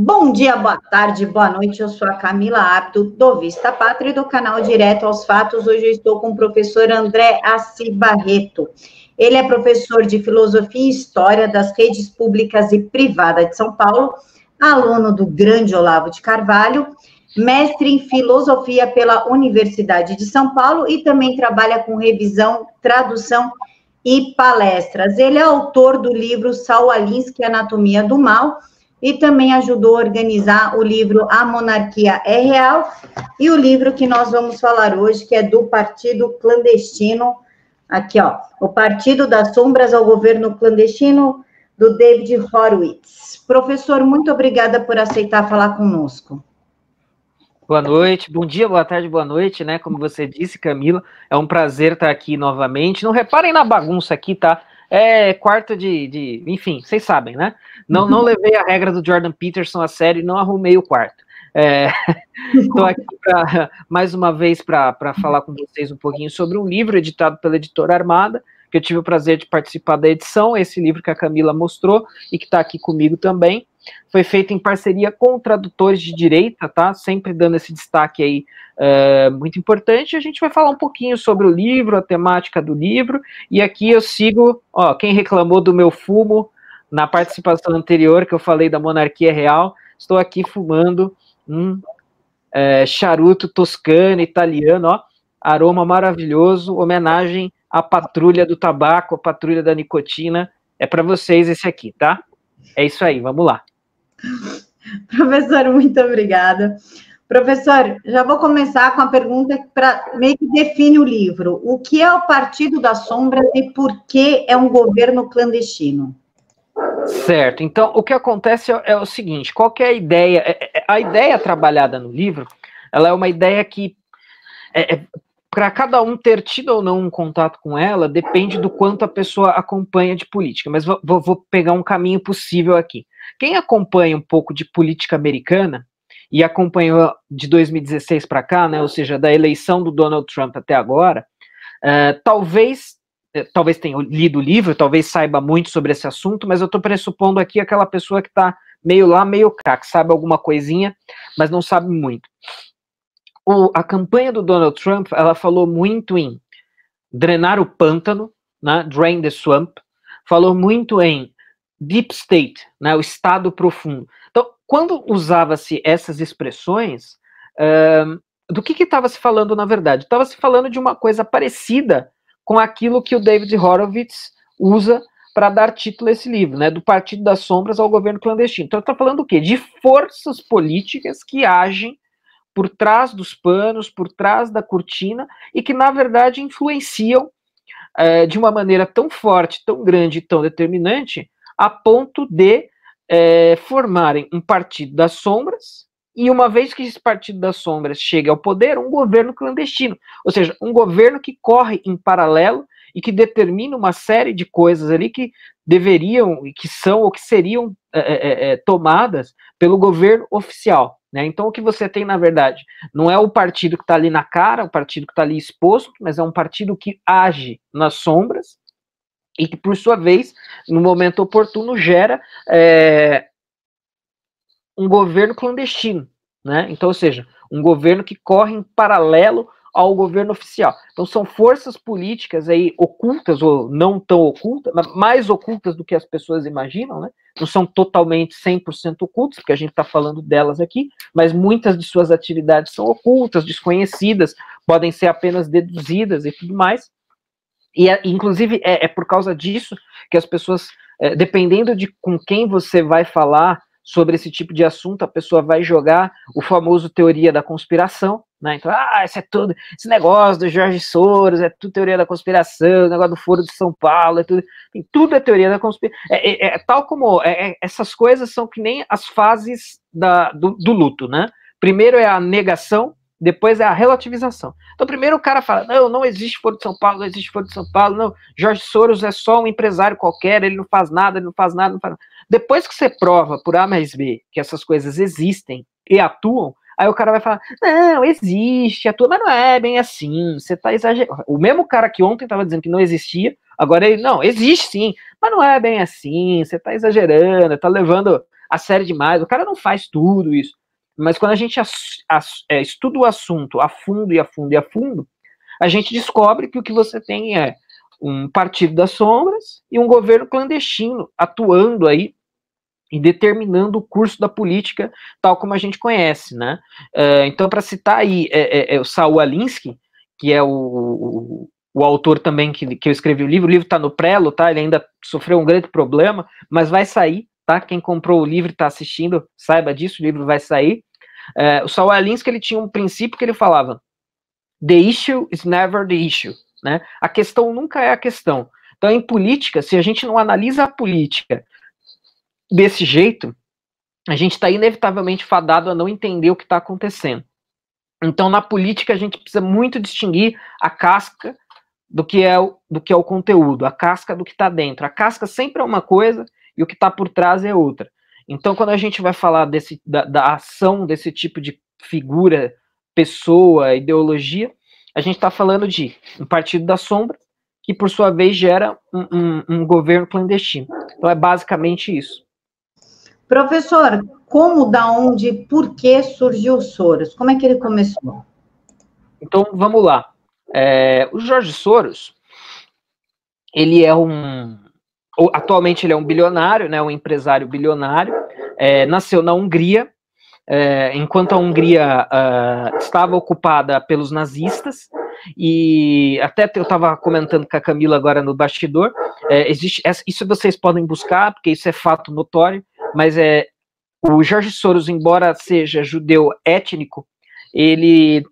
Bom dia, boa tarde, boa noite. Eu sou a Camila Abdo, do Vista Pátria, do canal Direto aos Fatos. Hoje eu estou com o professor André Assi Barreto. Ele é professor de Filosofia e História das Redes Públicas e Privadas de São Paulo, aluno do grande Olavo de Carvalho, mestre em Filosofia pela Universidade de São Paulo e também trabalha com revisão, tradução e palestras. Ele é autor do livro Saul Alinsky, Anatomia do Mal, e também ajudou a organizar o livro A Monarquia é Real, e o livro que nós vamos falar hoje, que é do Partido Clandestino, aqui, ó, O Partido das Sombras ao Governo Clandestino, do David Horowitz. Professor, muito obrigada por aceitar falar conosco. Boa noite, bom dia, boa tarde, boa noite, né? Como você disse, Camila, é um prazer estar aqui novamente. Não reparem na bagunça aqui, tá? É quarto enfim, vocês sabem, né? Não levei a regra do Jordan Peterson a sério e não arrumei o quarto. Estou aqui mais uma vez para falar com vocês um pouquinho sobre um livro editado pela Editora Armada, que eu tive o prazer de participar da edição, esse livro que a Camila mostrou e que está aqui comigo também. Foi feito em parceria com tradutores de direita, tá? Sempre dando esse destaque aí muito importante. A gente vai falar um pouquinho sobre o livro, a temática do livro, e aqui eu sigo, ó, quem reclamou do meu fumo na participação anterior, que eu falei da monarquia real, estou aqui fumando um charuto toscano, italiano, ó, aroma maravilhoso, homenagem à patrulha do tabaco, a patrulha da nicotina, é para vocês esse aqui, tá? É isso aí, vamos lá. Professor, muito obrigada. Professor, já vou começar com a pergunta para meio que define o livro. O que é o Partido das Sombras e por que é um governo clandestino? Certo, então o que acontece é o seguinte, qual que é a ideia? A ideia trabalhada no livro, ela é uma ideia que, para cada um ter tido ou não um contato com ela, depende do quanto a pessoa acompanha de política, mas vou pegar um caminho possível aqui. Quem acompanha um pouco de política americana, e acompanhou de 2016 para cá, né, ou seja, da eleição do Donald Trump até agora, talvez tenha lido o livro, talvez saiba muito sobre esse assunto, mas eu estou pressupondo aqui aquela pessoa que está meio lá, meio cá, que sabe alguma coisinha, mas não sabe muito. A campanha do Donald Trump, ela falou muito em drenar o pântano, né, drain the swamp, falou muito em deep state, né, o estado profundo. Então, quando usava-se essas expressões, do que estava se falando na verdade? Estava se falando de uma coisa parecida com aquilo que o David Horowitz usa para dar título a esse livro, né, do Partido das Sombras ao Governo Clandestino. Então, está falando do quê? De forças políticas que agem por trás dos panos, por trás da cortina, e que, na verdade, influenciam de uma maneira tão forte, tão grande, tão determinante, a ponto de formarem um partido das sombras, e uma vez que esse partido das sombras chega ao poder, um governo clandestino, ou seja, um governo que corre em paralelo e que determina uma série de coisas ali que deveriam, que são ou que seriam tomadas pelo governo oficial, né? Então o que você tem, na verdade, não é o partido que está ali na cara, o partido que está ali exposto, mas é um partido que age nas sombras e que, por sua vez, no momento oportuno, gera um governo clandestino, né? Então, ou seja, um governo que corre em paralelo ao governo oficial. Então, são forças políticas aí ocultas, ou não tão ocultas, mas mais ocultas do que as pessoas imaginam, né? Não são totalmente 100% ocultas, porque a gente está falando delas aqui, mas muitas de suas atividades são ocultas, desconhecidas, podem ser apenas deduzidas e tudo mais. E, inclusive, é por causa disso que as pessoas, dependendo de com quem você vai falar sobre esse tipo de assunto, a pessoa vai jogar o famoso teoria da conspiração, né? Então, isso é tudo, esse negócio do Jorge Soros, é tudo teoria da conspiração, o negócio do Foro de São Paulo, tudo é teoria da conspiração. Tal como essas coisas são que nem as fases do luto, né? Primeiro é a negação, depois é a relativização. Então, primeiro o cara fala, não existe Foro de São Paulo, não existe Foro de São Paulo, não, Jorge Soros é só um empresário qualquer, ele não faz nada, ele não faz nada, não faz nada. Depois que você prova por A mais B que essas coisas existem e atuam, aí o cara vai falar, não, existe, atua, mas não é bem assim, você tá exagerando. O mesmo cara que ontem estava dizendo que não existia, agora ele, não, existe sim, mas não é bem assim, você tá exagerando, tá levando sério demais, o cara não faz tudo isso. Mas quando a gente estuda o assunto a fundo e a fundo e a fundo, a gente descobre que o que você tem é um partido das sombras e um governo clandestino atuando aí e determinando o curso da política tal como a gente conhece, né? Então, para citar aí o Saul Alinsky, que é o autor também que eu escrevi o livro está no prelo, tá? Ele ainda sofreu um grande problema, mas vai sair, tá? Quem comprou o livro e está assistindo, saiba disso, o livro vai sair. O Saul Alinsky, ele tinha um princípio que ele falava: the issue is never the issue, né? A questão nunca é a questão. Então, em política, se a gente não analisa a política desse jeito, a gente está inevitavelmente fadado a não entender o que está acontecendo. Então, na política, a gente precisa muito distinguir a casca do que é o conteúdo, a casca do que está dentro. A casca sempre é uma coisa e o que está por trás é outra. Então, quando a gente vai falar da ação desse tipo de figura, pessoa, ideologia, a gente está falando de um partido da sombra que, por sua vez, gera um governo clandestino. Então, é basicamente isso. Professor, como, da onde, por que surgiu o Soros? Como é que ele começou? Então, vamos lá. O Jorge Soros, ele é atualmente ele é um bilionário, né, um empresário bilionário, nasceu na Hungria, enquanto a Hungria estava ocupada pelos nazistas, e até eu estava comentando com a Camila agora no bastidor, isso vocês podem buscar, porque isso é fato notório, mas o Jorge Soros, embora seja judeu étnico, ele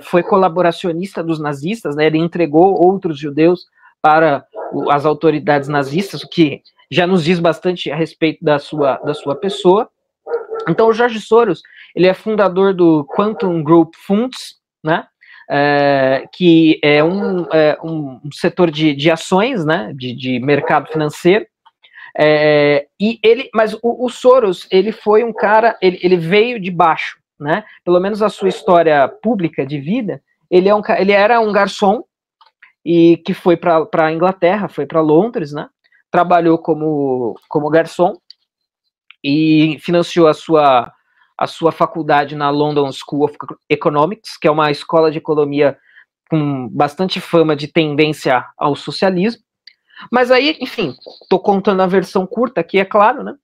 foi colaboracionista dos nazistas, né, ele entregou outros judeus para as autoridades nazistas, o que já nos diz bastante a respeito da sua pessoa. Então, o Jorge Soros, ele é fundador do Quantum Group Funds, né, que é um setor de ações, né, de mercado financeiro. Mas o Soros, ele foi um cara, ele veio de baixo, né? Pelo menos a sua história pública de vida, ele era um garçom e que foi para a Inglaterra, foi para Londres, né? Trabalhou como garçom e financiou a sua faculdade na London School of Economics, que é uma escola de economia com bastante fama de tendência ao socialismo. Mas aí, enfim, estou contando a versão curta aqui, é claro, né?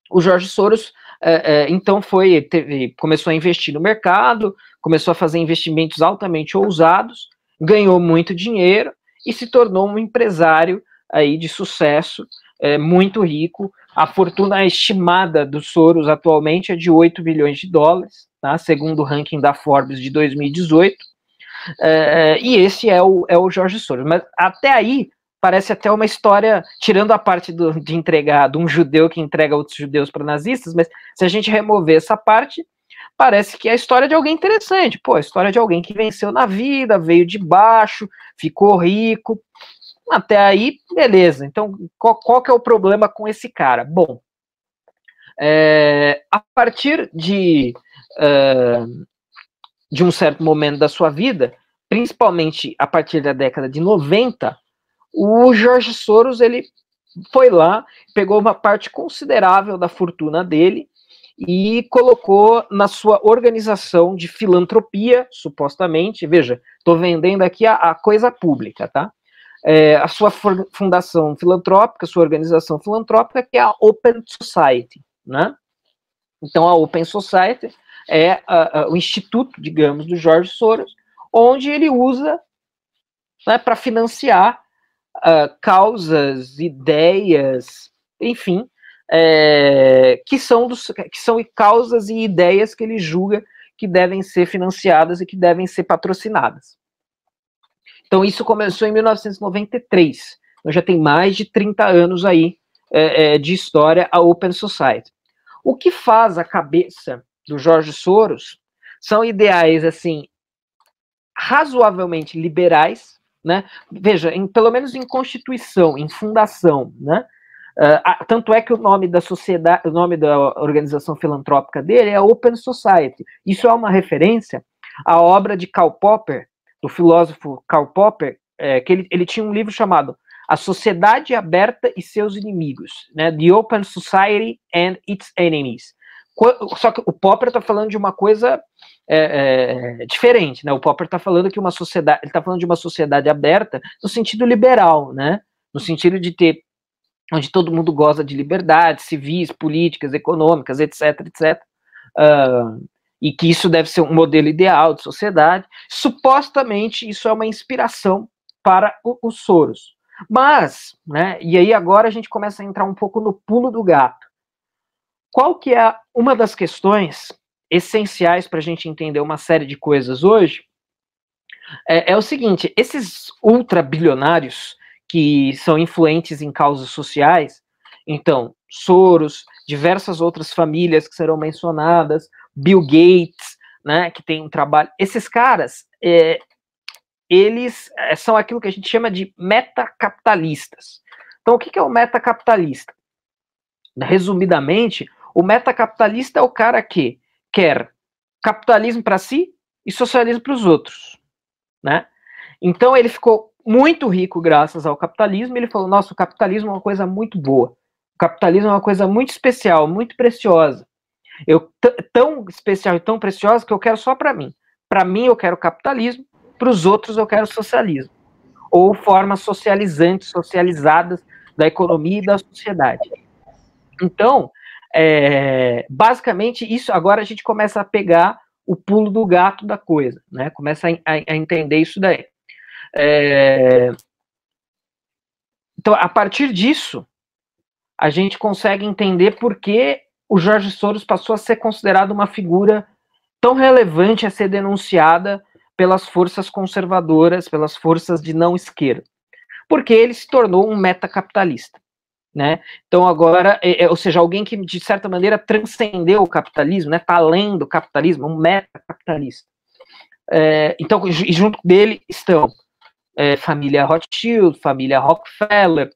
O Jorge Soros, então, começou a investir no mercado, começou a fazer investimentos altamente ousados, ganhou muito dinheiro e se tornou um empresário aí de sucesso, muito rico. A fortuna estimada do Soros atualmente é de 8 bilhões de dólares, tá? Segundo o ranking da Forbes de 2018. E esse é o Jorge Soros. Mas até aí, parece até uma história, tirando a parte de um judeu que entrega outros judeus para nazistas, mas se a gente remover essa parte, parece que é a história de alguém interessante. Pô, a história de alguém que venceu na vida, veio de baixo, ficou rico. Até aí, beleza. Então, qual que é o problema com esse cara? Bom, a partir de um certo momento da sua vida, principalmente a partir da década de 90, o Jorge Soros, ele foi lá, pegou uma parte considerável da fortuna dele e colocou na sua organização de filantropia, supostamente. Veja, estou vendendo aqui a coisa pública, tá? A sua fundação filantrópica, sua organização filantrópica, que é a Open Society, né? Então, a Open Society é o instituto, digamos, do Jorge Soros, onde ele usa, né, para financiar causas, ideias, enfim, que são causas e ideias que ele julga que devem ser financiadas e que devem ser patrocinadas. Então, isso começou em 1993. Então, já tem mais de 30 anos aí de história a Open Society. O que faz a cabeça do Jorge Soros são ideais, assim, razoavelmente liberais, né? Veja, pelo menos em Constituição, em fundação, né? Tanto é que o nome da sociedade, o nome da organização filantrópica dele é Open Society. Isso é uma referência à obra de Karl Popper, do filósofo Karl Popper, que ele tinha um livro chamado a sociedade aberta e seus inimigos, né? The Open Society and its Enemies. Só que o Popper está falando de uma coisa diferente, né? O Popper está falando que uma sociedade, ele está falando de uma sociedade aberta no sentido liberal, né? No sentido de ter, onde todo mundo goza de liberdades civis, políticas, econômicas, etc, etc. E que isso deve ser um modelo ideal de sociedade. Supostamente isso é uma inspiração para o Soros. Mas, né? E aí agora a gente começa a entrar um pouco no pulo do gato. Qual que é uma das questões essenciais para a gente entender uma série de coisas hoje? É o seguinte, esses ultrabilionários que são influentes em causas sociais, então, Soros, diversas outras famílias que serão mencionadas, Bill Gates, né, que tem um trabalho, esses caras, eles são aquilo que a gente chama de metacapitalistas. Então, o que é o metacapitalista? Resumidamente, o metacapitalista é o cara que quer capitalismo para si e socialismo para os outros, né? Então ele ficou muito rico graças ao capitalismo. Ele falou: nossa, o capitalismo é uma coisa muito boa. O capitalismo é uma coisa muito especial, muito preciosa. Tão especial e tão preciosa que eu quero só para mim. Para mim eu quero capitalismo, para os outros eu quero socialismo. Ou formas socializantes, socializadas da economia e da sociedade. Então, basicamente, isso agora a gente começa a pegar o pulo do gato da coisa, né? Começa a entender isso daí. Então, a partir disso, a gente consegue entender por que o Jorge Soros passou a ser considerado uma figura tão relevante a ser denunciada pelas forças conservadoras, pelas forças de não esquerda. Porque ele se tornou um metacapitalista. Né? Então agora, ou seja, alguém que de certa maneira transcendeu o capitalismo, né? Tá além do capitalismo, um metacapitalista. Então, e junto dele estão família Rothschild, família Rockefeller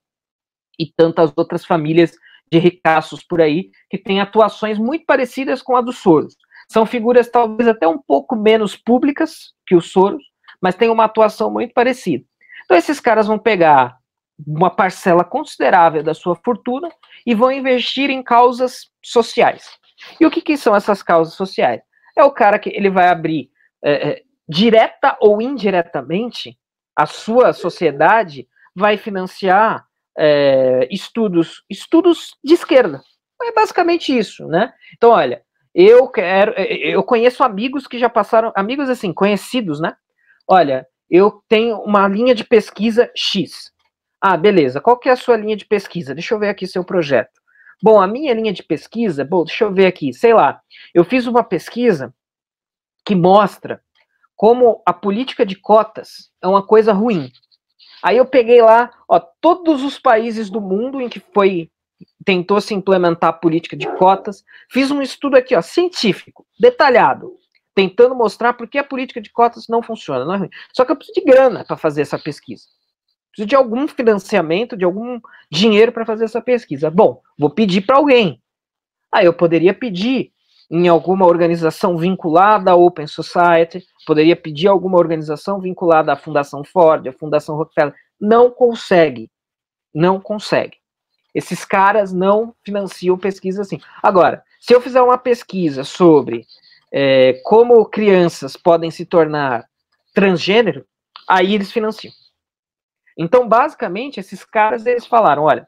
e tantas outras famílias de ricaços por aí que têm atuações muito parecidas com a do Soros. São figuras talvez até um pouco menos públicas que o Soros, mas têm uma atuação muito parecida. Então esses caras vão pegar uma parcela considerável da sua fortuna e vão investir em causas sociais. E o que são essas causas sociais? É o cara que ele vai abrir, direta ou indiretamente, a sua sociedade vai financiar estudos de esquerda. É basicamente isso, né? Então, olha, eu conheço amigos que já passaram, amigos assim, conhecidos, né? Olha, eu tenho uma linha de pesquisa X. Ah, beleza. Qual que é a sua linha de pesquisa? Deixa eu ver aqui seu projeto. Bom, a minha linha de pesquisa, deixa eu ver aqui, sei lá. Eu fiz uma pesquisa que mostra como a política de cotas é uma coisa ruim. Aí eu peguei lá, todos os países do mundo em que tentou se implementar a política de cotas, fiz um estudo aqui, científico, detalhado, tentando mostrar por que a política de cotas não funciona, não é ruim. Só que eu preciso de grana para fazer essa pesquisa. Preciso de algum financiamento, de algum dinheiro para fazer essa pesquisa. Bom, vou pedir para alguém. Aí eu poderia pedir em alguma organização vinculada à Open Society, poderia pedir alguma organização vinculada à Fundação Ford, à Fundação Rockefeller. Não consegue. Não consegue. Esses caras não financiam pesquisa assim. Agora, se eu fizer uma pesquisa sobre como crianças podem se tornar transgênero, aí eles financiam. Então, basicamente, esses caras, eles falaram, olha,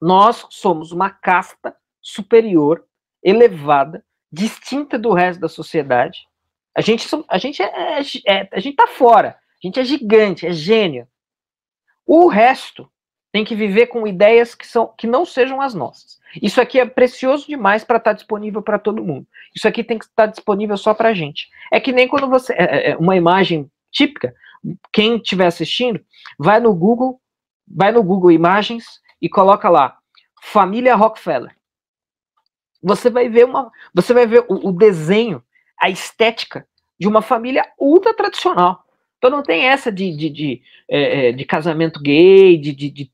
nós somos uma casta superior, elevada, distinta do resto da sociedade. A gente tá fora. A gente é gigante, é gênio. O resto tem que viver com ideias que não sejam as nossas. Isso aqui é precioso demais para estar disponível para todo mundo. Isso aqui tem que estar disponível só para a gente. É que nem quando você... uma imagem típica, quem estiver assistindo, vai no Google Imagens e coloca lá, família Rockefeller. Você vai ver o desenho, a estética de uma família ultra tradicional. Então não tem essa de casamento gay, de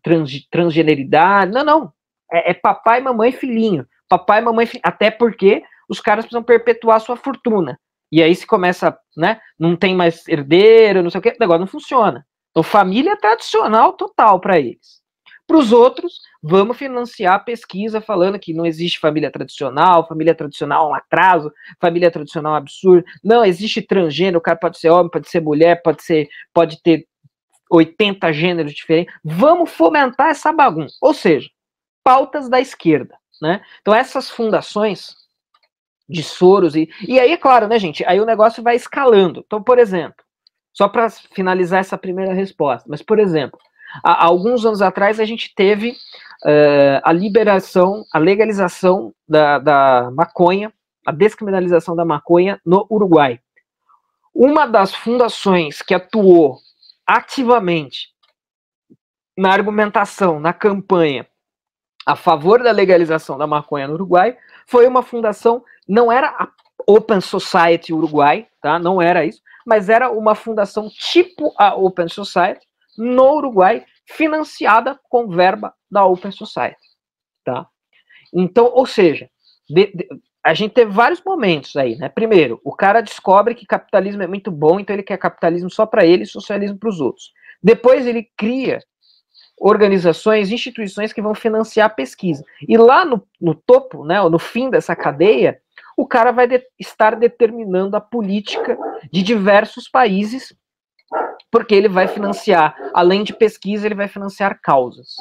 transgeneridade, não. É papai, mamãe, filhinho. Papai, mamãe, filhinho. Até porque os caras precisam perpetuar a sua fortuna. E aí se começa, né, não tem mais herdeiro, não sei o que, o negócio não funciona. Então, família tradicional total para eles. Para os outros, vamos financiar a pesquisa falando que não existe família tradicional é um atraso, família tradicional é um absurdo, não, existe transgênero, o cara pode ser homem, pode ser mulher, pode ter 80 gêneros diferentes. Vamos fomentar essa bagunça. Ou seja, pautas da esquerda, né? Então, essas fundações de Soros, e aí é claro, né, gente, aí o negócio vai escalando. Então, por exemplo, só para finalizar essa primeira resposta, mas, por exemplo, há alguns anos atrás a gente teve a legalização da maconha, a descriminalização da maconha no Uruguai. Uma das fundações que atuou ativamente na argumentação, na campanha a favor da legalização da maconha no Uruguai foi uma fundação, não era a Open Society Uruguai, tá? Não era isso, mas era uma fundação tipo a Open Society no Uruguai, financiada com verba da Open Society, tá? Então, ou seja, a gente teve vários momentos aí, né? Primeiro, o cara descobre que capitalismo é muito bom, então ele quer capitalismo só para ele e socialismo para os outros. Depois ele cria organizações, instituições que vão financiar a pesquisa. E lá no topo, né, no fim dessa cadeia, o cara vai estar determinando a política de diversos países, porque ele vai financiar, além de pesquisa, ele vai financiar causas,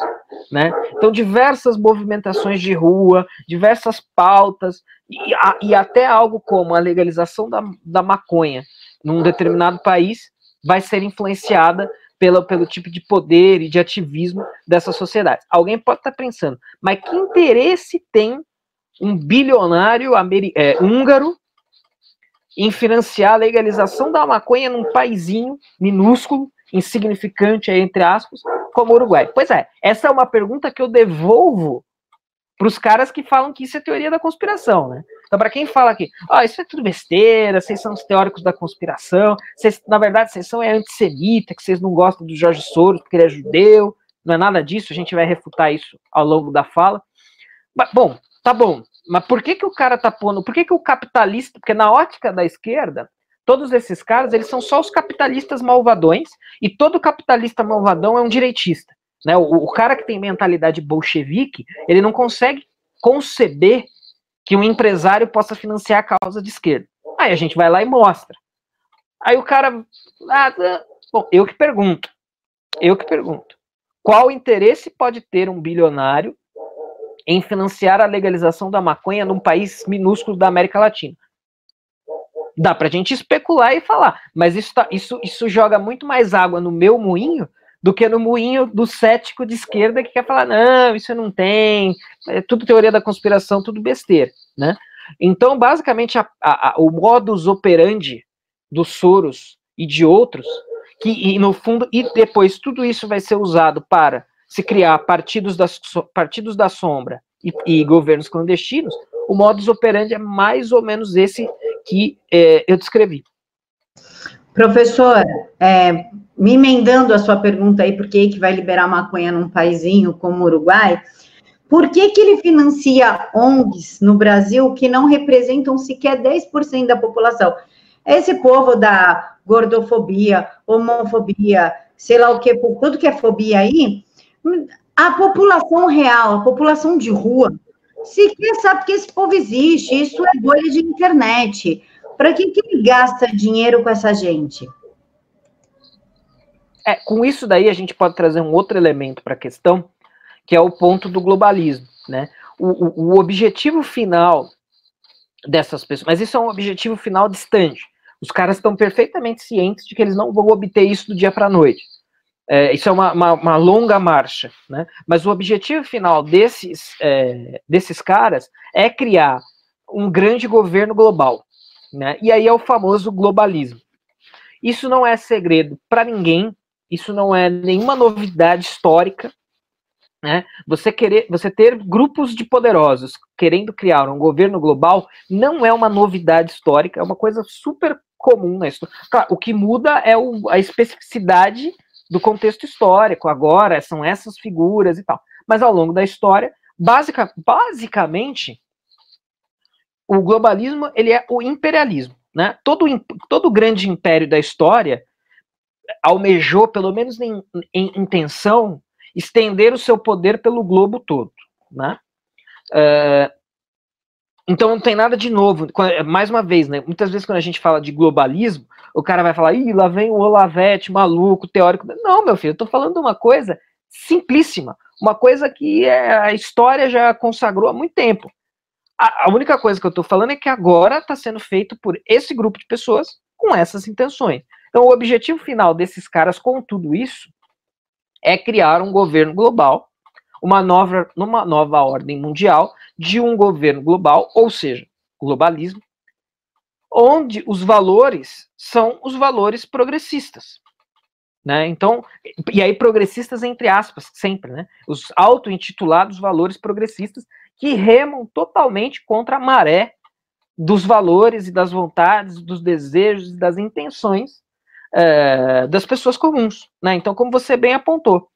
né? Então, diversas movimentações de rua, diversas pautas, e até algo como a legalização da maconha num determinado país vai ser influenciada pelo tipo de poder e de ativismo dessa sociedade. Alguém pode estar pensando, mas que interesse tem um bilionário húngaro em financiar a legalização da maconha num paizinho minúsculo, insignificante, entre aspas, como o Uruguai? Pois é, essa é uma pergunta que eu devolvo para os caras que falam que isso é teoria da conspiração, né? Então, para quem fala que isso é tudo besteira, vocês são os teóricos da conspiração, na verdade, vocês são antissemita, que vocês não gostam do Jorge Soros porque ele é judeu, não é nada disso, a gente vai refutar isso ao longo da fala. Mas, bom, tá bom, mas por que o cara tá pondo, por que o capitalista, porque na ótica da esquerda, todos esses caras, eles são só os capitalistas malvadões, e todo capitalista malvadão é um direitista. Né? O cara que tem mentalidade bolchevique, ele não consegue conceber que um empresário possa financiar a causa de esquerda. Aí a gente vai lá e mostra. Aí o cara... bom, eu que pergunto. Qual interesse pode ter um bilionário em financiar a legalização da maconha num país minúsculo da América Latina? Dá pra gente especular e falar, mas isso joga muito mais água no meu moinho do que no moinho do cético de esquerda que quer falar, não, isso não tem, é tudo teoria da conspiração, tudo besteira, né? Então, basicamente, o modus operandi dos Soros e de outros, e no fundo, e depois tudo isso vai ser usado para se criar partidos da sombra e governos clandestinos, o modus operandi é mais ou menos esse que eu descrevi. Professor, me emendando a sua pergunta aí, por que vai liberar maconha num paizinho como o Uruguai, por que ele financia ONGs no Brasil que não representam sequer 10% da população? Esse povo da gordofobia, homofobia, sei lá o que, tudo que é fobia aí, a população real, a população de rua, sequer sabe que esse povo existe, isso é bolha de internet. Para que ele gasta dinheiro com essa gente? Com isso daí a gente pode trazer um outro elemento para a questão, que é o ponto do globalismo, né? O objetivo final dessas pessoas, mas isso é um objetivo final distante. Os caras estão perfeitamente cientes de que eles não vão obter isso do dia para a noite. Isso é uma longa marcha, né? Mas o objetivo final desses caras é criar um grande governo global, né? E aí é o famoso globalismo. Isso não é segredo para ninguém, isso não é nenhuma novidade histórica, né? Você ter grupos de poderosos querendo criar um governo global não é uma novidade histórica, é uma coisa super comum na história. Claro, o que muda é a especificidade do contexto histórico, agora são essas figuras e tal. Mas ao longo da história, basicamente, o globalismo ele é o imperialismo, né? Todo grande império da história almejou, pelo menos em intenção, estender o seu poder pelo globo todo, né? Então não tem nada de novo. Mais uma vez, né? Muitas vezes quando a gente fala de globalismo, o cara vai falar, ih, lá vem o Olavete, maluco, teórico. Não, meu filho, eu tô falando de uma coisa simplíssima, uma coisa que a história já consagrou há muito tempo. A única coisa que eu tô falando é que agora está sendo feito por esse grupo de pessoas com essas intenções. Então o objetivo final desses caras com tudo isso é criar um governo global, uma nova ordem mundial de um governo global, ou seja, globalismo, onde os valores são os valores progressistas, né? Então, e aí progressistas entre aspas, sempre, né? Os auto-intitulados valores progressistas que remam totalmente contra a maré dos valores e das vontades, dos desejos e das intenções das pessoas comuns, né? Então, como você bem apontou,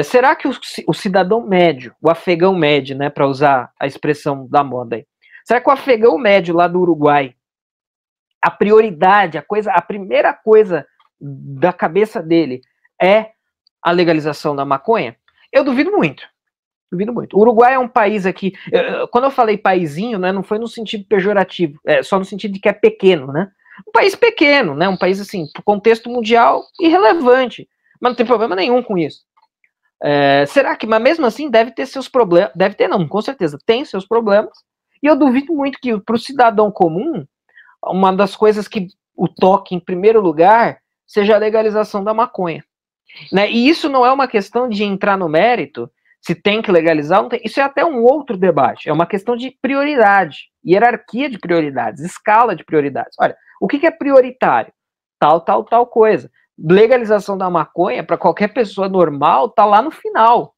será que o cidadão médio, o afegão médio, né, para usar a expressão da moda aí, será que o afegão médio lá do Uruguai, a prioridade, a primeira coisa da cabeça dele é a legalização da maconha? Eu duvido muito. Duvido muito. O Uruguai é um país aqui, quando eu falei paizinho, né, não foi no sentido pejorativo, só no sentido de que é pequeno, né? Um país pequeno, né? Um país assim, pro contexto mundial, irrelevante. Mas não tem problema nenhum com isso. Será que, mas mesmo assim, deve ter seus problemas, deve ter não, com certeza, tem seus problemas, e eu duvido muito que para o cidadão comum, uma das coisas que o toque em primeiro lugar seja a legalização da maconha, né? E isso não é uma questão de entrar no mérito, se tem que legalizar, não tem, isso é até um outro debate, é uma questão de prioridade, hierarquia de prioridades, escala de prioridades. Olha, o que é prioritário? Tal coisa. Legalização da maconha, para qualquer pessoa normal, está lá no final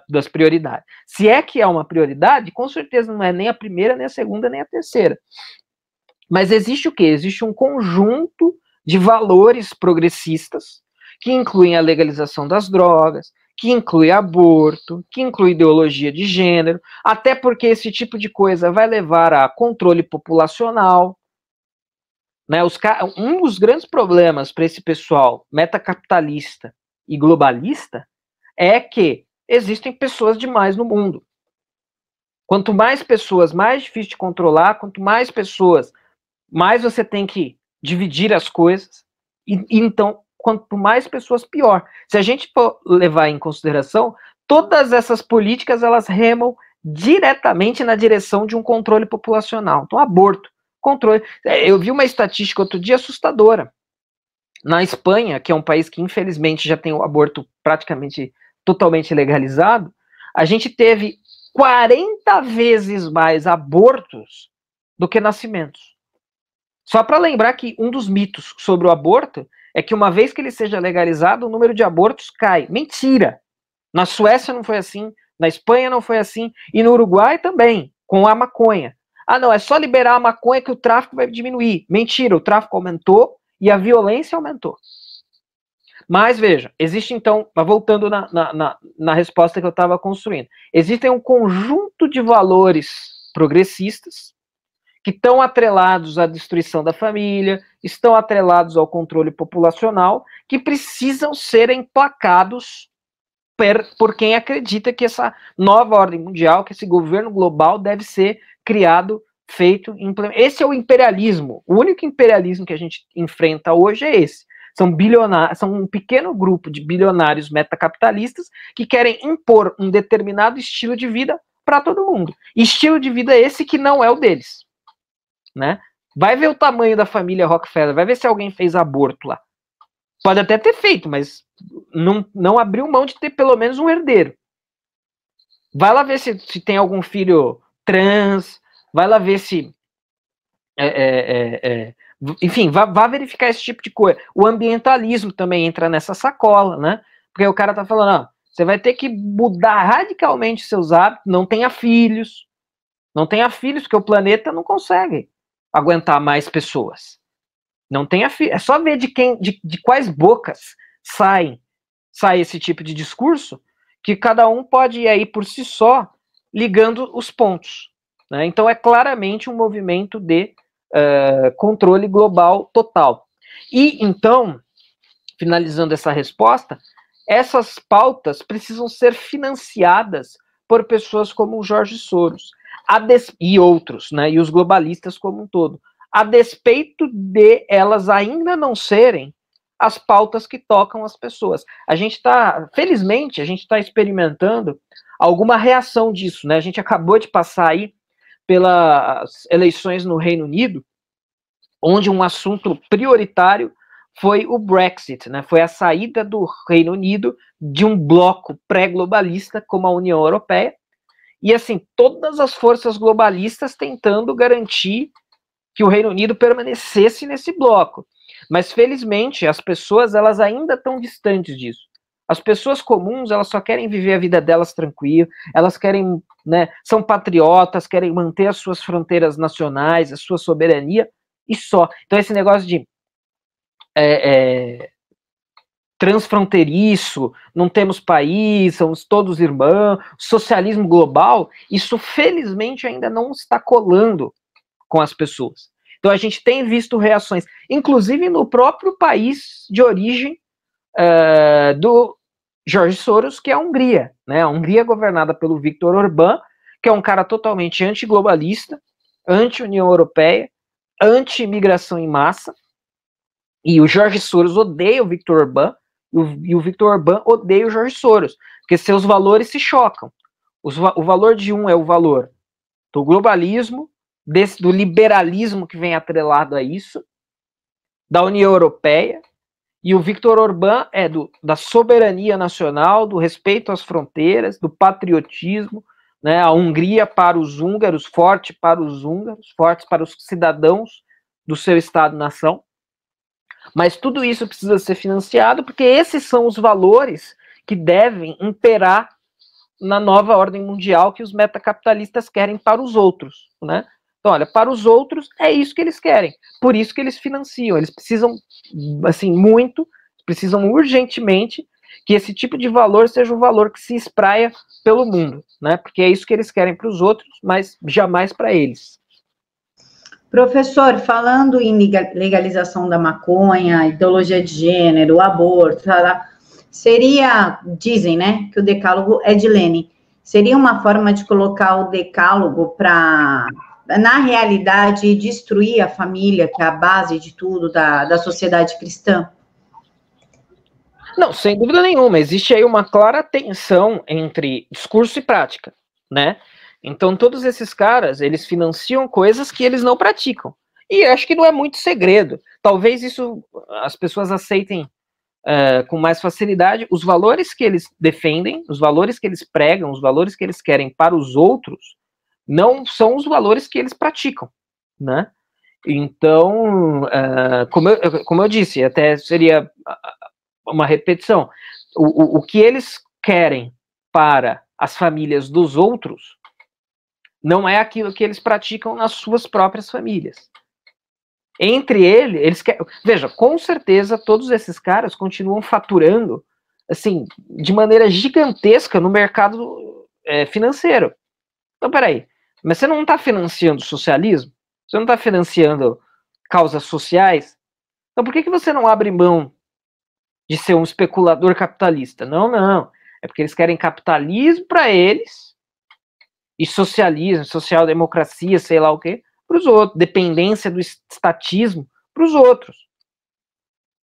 das prioridades. Se é que é uma prioridade, com certeza não é nem a primeira, nem a segunda, nem a terceira. Mas existe o quê? Existe um conjunto de valores progressistas que incluem a legalização das drogas, que inclui aborto, que inclui ideologia de gênero, até porque esse tipo de coisa vai levar a controle populacional, né? Um dos grandes problemas para esse pessoal metacapitalista e globalista é que existem pessoas demais no mundo. Quanto mais pessoas, mais difícil de controlar, quanto mais pessoas, mais você tem que dividir as coisas, e então, quanto mais pessoas, pior. Se a gente for levar em consideração, todas essas políticas, elas remam diretamente na direção de um controle populacional. Então, aborto, controle. Eu vi uma estatística outro dia assustadora. Na Espanha, que é um país que infelizmente já tem o aborto praticamente totalmente legalizado, a gente teve 40 vezes mais abortos do que nascimentos. Só para lembrar que um dos mitos sobre o aborto é que uma vez que ele seja legalizado, o número de abortos cai. Mentira! Na Suécia não foi assim, na Espanha não foi assim, e no Uruguai também, com a maconha. Ah, não, é só liberar a maconha que o tráfico vai diminuir. Mentira, o tráfico aumentou e a violência aumentou. Mas veja, existe então, voltando na resposta que eu estava construindo, existem um conjunto de valores progressistas que estão atrelados à destruição da família, estão atrelados ao controle populacional, que precisam ser emplacados por quem acredita que essa nova ordem mundial, que esse governo global deve ser criado, feito, implementado. Esse é o imperialismo. O único imperialismo que a gente enfrenta hoje é esse. São bilionários, são um pequeno grupo de bilionários metacapitalistas que querem impor um determinado estilo de vida para todo mundo. Estilo de vida esse que não é o deles, né? Vai ver o tamanho da família Rockefeller, vai ver se alguém fez aborto lá. Pode até ter feito, mas não abriu mão de ter pelo menos um herdeiro. Vai lá ver se tem algum filho trans, vai lá ver se... enfim, vá verificar esse tipo de coisa. O ambientalismo também entra nessa sacola, né? Porque o cara tá falando, você vai ter que mudar radicalmente seus hábitos, não tenha filhos, porque o planeta não consegue aguentar mais pessoas. Não tenha filhos. É só ver de quais bocas sai esse tipo de discurso, que cada um pode ir aí por si só ligando os pontos, né? Então é claramente um movimento de controle global total. E então finalizando essa resposta, essas pautas precisam ser financiadas por pessoas como o Jorge Soros e outros, né, e os globalistas como um todo, a despeito de elas ainda não serem as pautas que tocam as pessoas. Felizmente, a gente está experimentando alguma reação disso, né? A gente acabou de passar aí pelas eleições no Reino Unido, onde um assunto prioritário foi o Brexit, né? Foi a saída do Reino Unido de um bloco pré-globalista como a União Europeia, e assim, todas as forças globalistas tentando garantir que o Reino Unido permanecesse nesse bloco. Mas, felizmente, as pessoas, elas ainda estão distantes disso. As pessoas comuns, elas só querem viver a vida delas tranquila, elas querem, né, são patriotas, querem manter as suas fronteiras nacionais, a sua soberania, e só. Então, esse negócio de transfronteiriço, não temos país, somos todos irmãos, socialismo global, isso, felizmente, ainda não está colando com as pessoas. Então a gente tem visto reações, inclusive no próprio país de origem do Jorge Soros, que é a Hungria, né? A Hungria governada pelo Viktor Orbán, que é um cara totalmente antiglobalista, anti-União Europeia, anti-imigração em massa, e o Jorge Soros odeia o Viktor Orbán, e o Viktor Orbán odeia o Jorge Soros, porque seus valores se chocam. O valor de um é o valor do globalismo, do liberalismo que vem atrelado a isso, da União Europeia, e o Viktor Orbán é da soberania nacional, do respeito às fronteiras, do patriotismo, né, a Hungria para os húngaros, forte para os húngaros, fortes para os cidadãos do seu Estado-nação. Mas tudo isso precisa ser financiado, porque esses são os valores que devem imperar na nova ordem mundial que os metacapitalistas querem para os outros, né? Então, olha, para os outros é isso que eles querem, por isso que eles financiam, eles precisam, assim, precisam urgentemente que esse tipo de valor seja um valor que se espraia pelo mundo, né? Porque é isso que eles querem para os outros, mas jamais para eles. Professor, falando em legalização da maconha, ideologia de gênero, aborto, dizem, né, que o decálogo é de Lenin. Seria uma forma de colocar o decálogo para, na realidade, destruir a família, que é a base de tudo da sociedade cristã? Não, sem dúvida nenhuma. Existe aí uma clara tensão entre discurso e prática, né? Então, todos esses caras, eles financiam coisas que eles não praticam. E acho que não é muito segredo. Talvez isso as pessoas aceitem com mais facilidade. Os valores que eles defendem, os valores que eles pregam, os valores que eles querem para os outros, não são os valores que eles praticam, né? Então, como eu disse, até seria uma repetição, o que eles querem para as famílias dos outros não é aquilo que eles praticam nas suas próprias famílias. Entre eles querem... Veja, com certeza todos esses caras continuam faturando assim, de maneira gigantesca no mercado financeiro. Então, peraí, mas você não está financiando socialismo? Você não está financiando causas sociais? Então por que você não abre mão de ser um especulador capitalista? Não. É porque eles querem capitalismo para eles e socialismo, social-democracia, sei lá o quê, para os outros. Dependência do estatismo para os outros.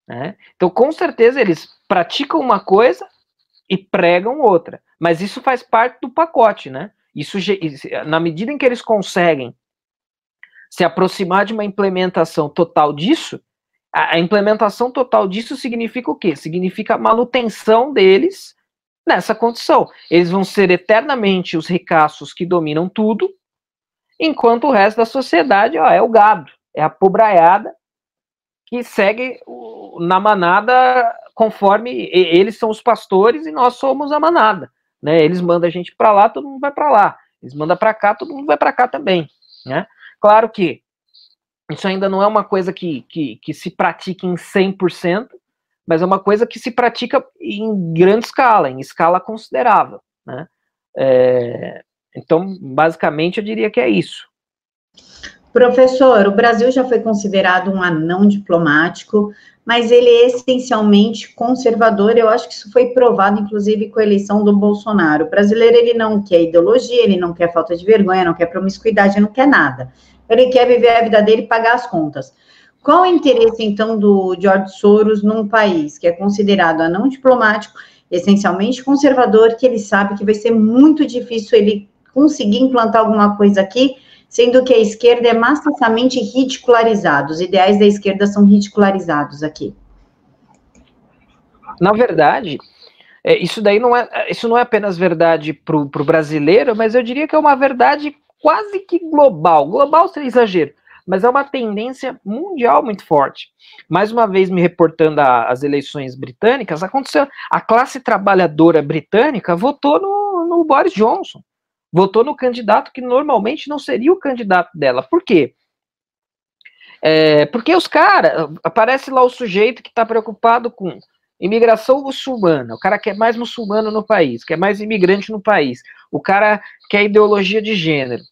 Né? Então, com certeza, eles praticam uma coisa e pregam outra. Mas isso faz parte do pacote, né? Isso, na medida em que eles conseguem se aproximar de uma implementação total disso, a implementação total disso significa o quê? Significa a manutenção deles nessa condição. Eles vão ser eternamente os ricaços que dominam tudo, enquanto o resto da sociedade é o gado, é a pobraiada que segue na manada conforme eles são os pastores e nós somos a manada. Né? Eles mandam a gente para lá, todo mundo vai para lá. Eles mandam para cá, todo mundo vai para cá também. Né? Claro que isso ainda não é uma coisa que se pratica em 100%, mas é uma coisa que se pratica em grande escala, em escala considerável. Né? Então, basicamente, eu diria que é isso. Professor, o Brasil já foi considerado um anão diplomático, mas ele é essencialmente conservador. Eu acho que isso foi provado, inclusive, com a eleição do Bolsonaro. O brasileiro, ele não quer ideologia, ele não quer falta de vergonha, não quer promiscuidade, não quer nada. Ele quer viver a vida dele e pagar as contas. Qual o interesse, então, do George Soros num país que é considerado anão diplomático, essencialmente conservador, que ele sabe que vai ser muito difícil ele conseguir implantar alguma coisa aqui, sendo que a esquerda é maciçamente ridicularizada, os ideais da esquerda são ridicularizados aqui. Na verdade, isso não é apenas verdade para o brasileiro, mas eu diria que é uma verdade quase que global. Global seria exagero, mas é uma tendência mundial muito forte. Mais uma vez, me reportando às eleições britânicas, aconteceu, a classe trabalhadora britânica votou no Boris Johnson, votou no candidato que normalmente não seria o candidato dela. Por quê? Porque os caras, aparece lá o sujeito que está preocupado com imigração muçulmana, o cara quer mais muçulmano no país, quer mais imigrante no país, o cara quer ideologia de gênero.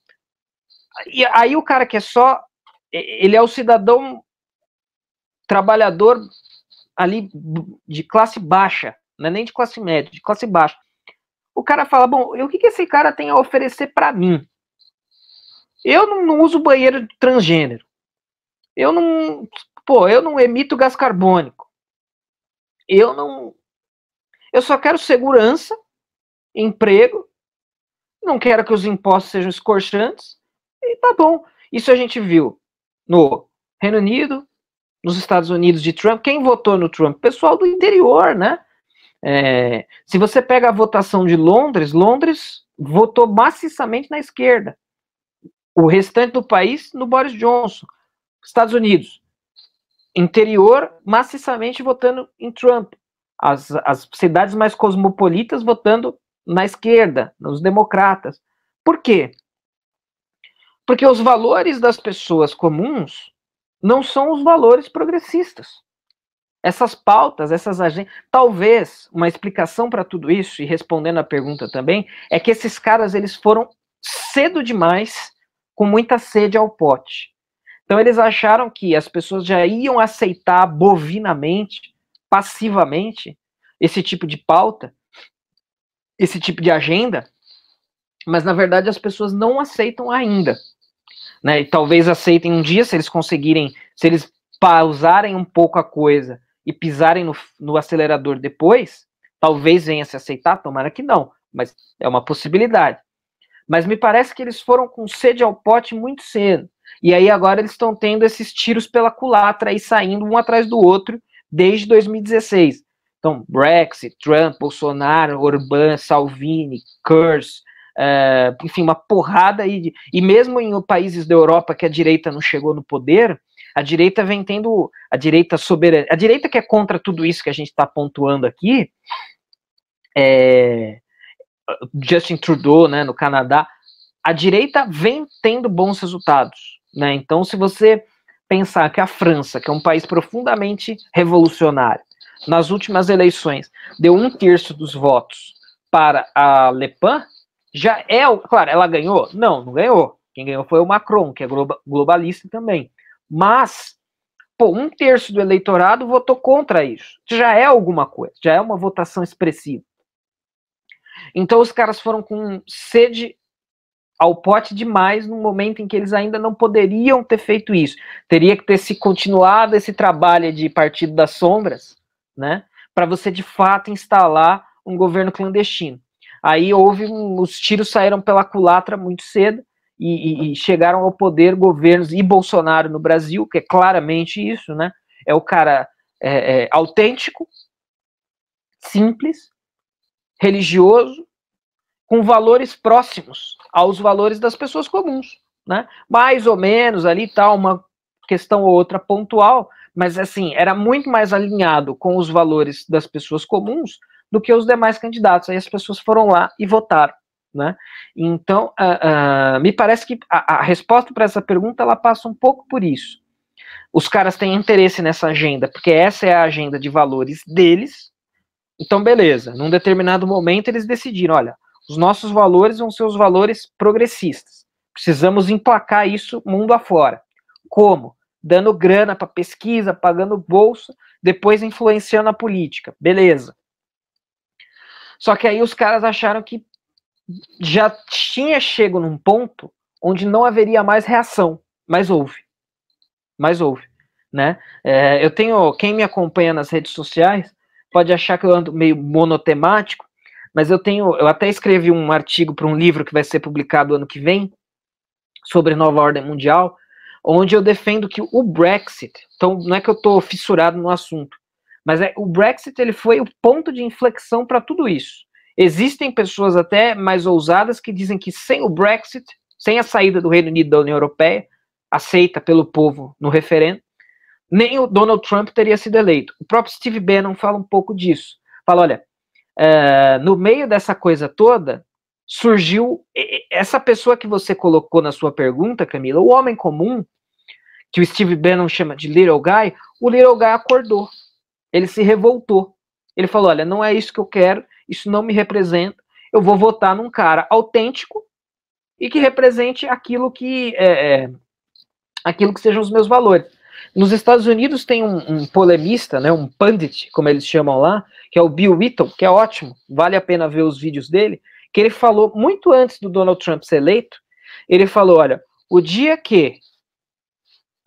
E aí o cara que ele é o cidadão trabalhador ali de classe baixa, não é nem de classe média, de classe baixa. O cara fala, bom, e o que esse cara tem a oferecer para mim? Eu não uso banheiro transgênero. Eu não emito gás carbônico. Eu só quero segurança, emprego, não quero que os impostos sejam escorchantes, e tá bom. Isso a gente viu no Reino Unido, nos Estados Unidos de Trump. Quem votou no Trump? Pessoal do interior, né? Se você pega a votação de Londres votou maciçamente na esquerda. O restante do país no Boris Johnson. Estados Unidos, interior maciçamente votando em Trump. As cidades mais cosmopolitas votando na esquerda, nos democratas. Por quê? Porque os valores das pessoas comuns não são os valores progressistas. Essas pautas, essas agendas... Talvez uma explicação para tudo isso, e respondendo a pergunta também, é que esses caras eles foram cedo demais, com muita sede ao pote. Então eles acharam que as pessoas já iam aceitar bovinamente, passivamente, esse tipo de pauta, esse tipo de agenda, mas na verdade as pessoas não aceitam ainda. Né? E talvez aceitem um dia, se eles conseguirem, se eles pausarem um pouco a coisa e pisarem no acelerador depois, talvez venha a se aceitar, tomara que não, mas é uma possibilidade. Mas me parece que eles foram com sede ao pote muito cedo. E aí agora eles estão tendo esses tiros pela culatra aí saindo um atrás do outro desde 2016. Então, Brexit, Trump, Bolsonaro, Orbán, Salvini, Kurz, enfim, uma porrada aí. E mesmo em países da Europa que a direita não chegou no poder, a direita vem tendo, a direita soberana, a direita que é contra tudo isso que a gente está pontuando aqui, Justin Trudeau, né, no Canadá, a direita vem tendo bons resultados, né? Então, se você pensar que a França, que é um país profundamente revolucionário, nas últimas eleições deu 1/3 dos votos para a Le Pen, já é, claro, ela ganhou? Não ganhou. Quem ganhou foi o Macron, que é globalista também. Mas, 1/3 do eleitorado votou contra isso. Já é alguma coisa, já é uma votação expressiva. Então os caras foram com sede ao pote demais num momento em que eles ainda não poderiam ter feito isso. Teria que ter se continuado esse trabalho de Partido das Sombras, né, para você de fato instalar um governo clandestino. Aí os tiros saíram pela culatra muito cedo e chegaram ao poder governos e Bolsonaro no Brasil, que é claramente isso, né? É o cara autêntico, simples, religioso, com valores próximos aos valores das pessoas comuns, né? Mais ou menos ali tal, uma questão ou outra pontual, mas assim, era muito mais alinhado com os valores das pessoas comuns do que os demais candidatos. Aí as pessoas foram lá e votaram, né? Então, me parece que a resposta para essa pergunta, ela passa um pouco por isso. Os caras têm interesse nessa agenda, porque essa é a agenda de valores deles. Então, beleza, num determinado momento eles decidiram, olha, os nossos valores vão ser os valores progressistas. precisamos emplacar isso mundo afora. Como? Dando grana para pesquisa, pagando bolsa, depois influenciando a política. Beleza. Só que aí os caras acharam que já tinha chego num ponto onde não haveria mais reação, mas houve, né? Eu tenho, quem me acompanha nas redes sociais pode achar que eu ando meio monotemático, mas eu até escrevi um artigo para um livro que vai ser publicado ano que vem sobre nova ordem mundial, onde eu defendo que o Brexit, então não é que eu estou fissurado no assunto, mas o Brexit ele foi o ponto de inflexão para tudo isso. Existem pessoas até mais ousadas que dizem que sem o Brexit, sem a saída do Reino Unido da União Europeia, aceita pelo povo no referendo, nem o Donald Trump teria sido eleito. O próprio Steve Bannon fala um pouco disso. Fala, olha, no meio dessa coisa toda, surgiu essa pessoa que você colocou na sua pergunta, Camila, o homem comum, que o Steve Bannon chama de little guy, o little guy acordou. Ele se revoltou. Ele falou, olha, não é isso que eu quero, isso não me representa, eu vou votar num cara autêntico e que represente aquilo que sejam os meus valores. Nos Estados Unidos tem um polemista, né, um pundit, como eles chamam lá, que é o Bill Whittle, que é ótimo, vale a pena ver os vídeos dele, que ele falou muito antes do Donald Trump ser eleito, ele falou, olha, o dia que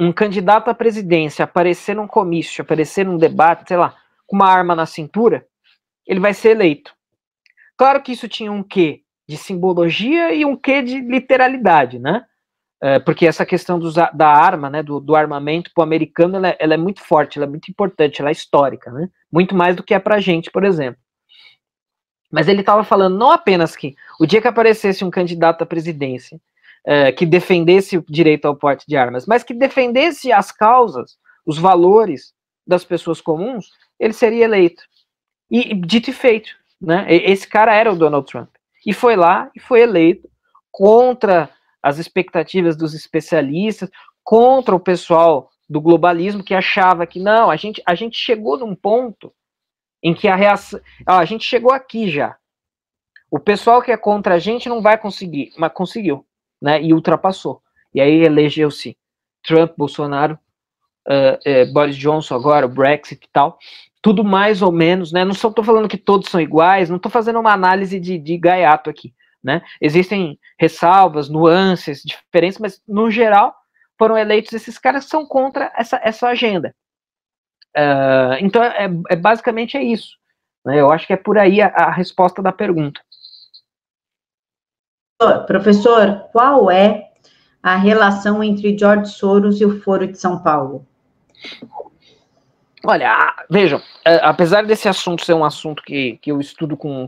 um candidato à presidência aparecer num comício, aparecer num debate, sei lá, com uma arma na cintura, ele vai ser eleito. Claro que isso tinha um quê de simbologia e um quê de literalidade, né? Porque essa questão da arma, né, do armamento para o americano, ela é muito forte, ela é muito importante, ela é histórica, né? Muito mais do que é para a gente, por exemplo. Mas ele estava falando não apenas que o dia que aparecesse um candidato à presidência que defendesse o direito ao porte de armas, mas que defendesse as causas, os valores das pessoas comuns, ele seria eleito. E dito e feito, né? Esse cara era o Donald Trump. E foi lá e foi eleito contra as expectativas dos especialistas, contra o pessoal do globalismo que achava que não, a gente chegou num ponto em que a reação, a gente chegou aqui já. O pessoal que é contra a gente não vai conseguir, mas conseguiu, né? E ultrapassou. E aí elegeu-se Trump, Bolsonaro, Boris Johnson agora, o Brexit e tal. Tudo mais ou menos, né? Não estou falando que todos são iguais, não estou fazendo uma análise de gaiato aqui, né? Existem ressalvas, nuances, diferenças, mas no geral foram eleitos esses caras que são contra essa agenda. Então, basicamente é isso, né? Eu acho que é por aí a resposta da pergunta. Professor, qual é a relação entre George Soros e o Foro de São Paulo? Olha, vejam, apesar desse assunto ser um assunto que eu estudo com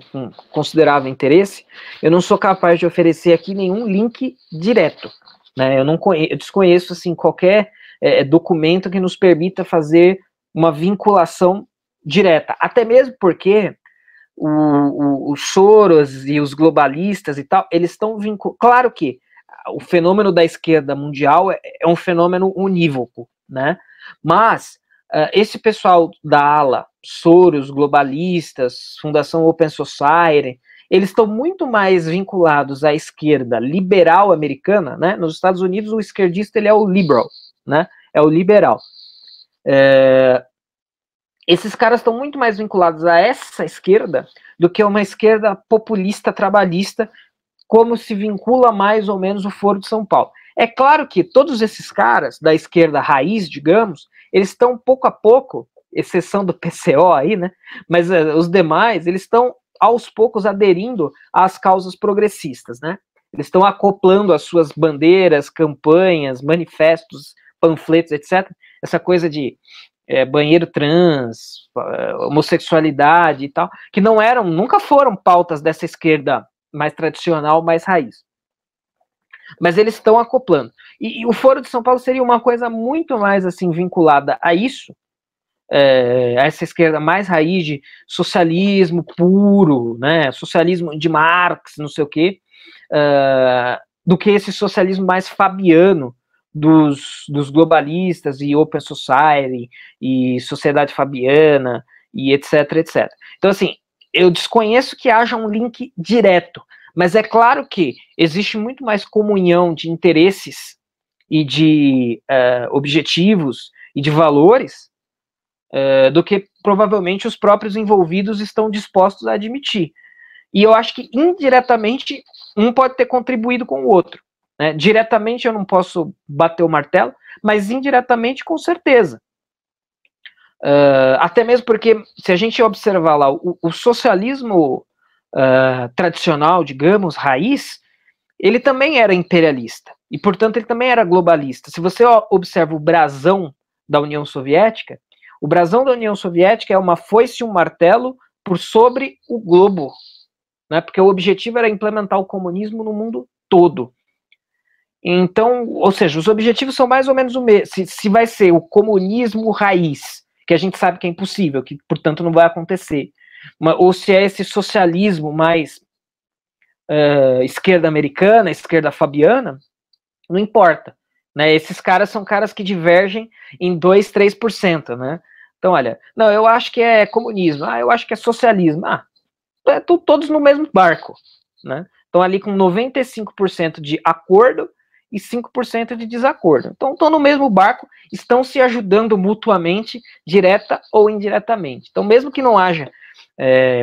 considerável interesse, eu não sou capaz de oferecer aqui nenhum link direto, né? Eu desconheço assim, qualquer documento que nos permita fazer uma vinculação direta, até mesmo porque o Soros e os globalistas e tal, eles estão vinculados. Claro que o fenômeno da esquerda mundial é um fenômeno unívoco, né? Mas esse pessoal da ala, Soros, globalistas, Fundação Open Society, eles estão muito mais vinculados à esquerda liberal americana, né? Nos Estados Unidos, o esquerdista ele é o liberal, né? É o liberal. Esses caras estão muito mais vinculados a essa esquerda do que a uma esquerda populista, trabalhista, como se vincula mais ou menos o Foro de São Paulo. É claro que todos esses caras da esquerda raiz, digamos, eles estão pouco a pouco, exceção do PCO aí, né? Mas os demais, eles estão aos poucos aderindo às causas progressistas, né? Eles estão acoplando as suas bandeiras, campanhas, manifestos, panfletos, etc. Essa coisa de banheiro trans, homossexualidade e tal, que nunca foram pautas dessa esquerda mais tradicional, mais raiz. Mas eles estão acoplando. E o Foro de São Paulo seria uma coisa muito mais assim vinculada a isso, a essa esquerda mais raiz de socialismo puro, né, socialismo de Marx, não sei o quê, do que esse socialismo mais fabiano dos globalistas e Open Society e Sociedade Fabiana e etc, etc. Então, assim, eu desconheço que haja um link direto, Mas é claro que existe muito mais comunhão de interesses e de objetivos e de valores do que provavelmente os próprios envolvidos estão dispostos a admitir. E eu acho que indiretamente um pode ter contribuído com o outro. Né? Diretamente eu não posso bater o martelo, mas indiretamente com certeza. Até mesmo porque, se a gente observar lá, o socialismo tradicional, digamos, raiz, ele também era imperialista, e portanto ele também era globalista. Se você observa o brasão da União Soviética, o brasão da União Soviética é uma foice e um martelo por sobre o globo, né, porque o objetivo era implementar o comunismo no mundo todo. Então, ou seja, os objetivos são mais ou menos o mesmo. Se vai ser o comunismo raiz, que a gente sabe que é impossível, que portanto não vai acontecer, ou se é esse socialismo mais esquerda americana, esquerda fabiana, não importa. Né? Esses caras são caras que divergem em 2, 3%. Né? Então, olha, não, eu acho que é comunismo, eu acho que é socialismo. Todos no mesmo barco. Né? Estão ali com 95% de acordo e 5% de desacordo. Então, estão no mesmo barco, estão se ajudando mutuamente, direta ou indiretamente. Então, mesmo que não haja,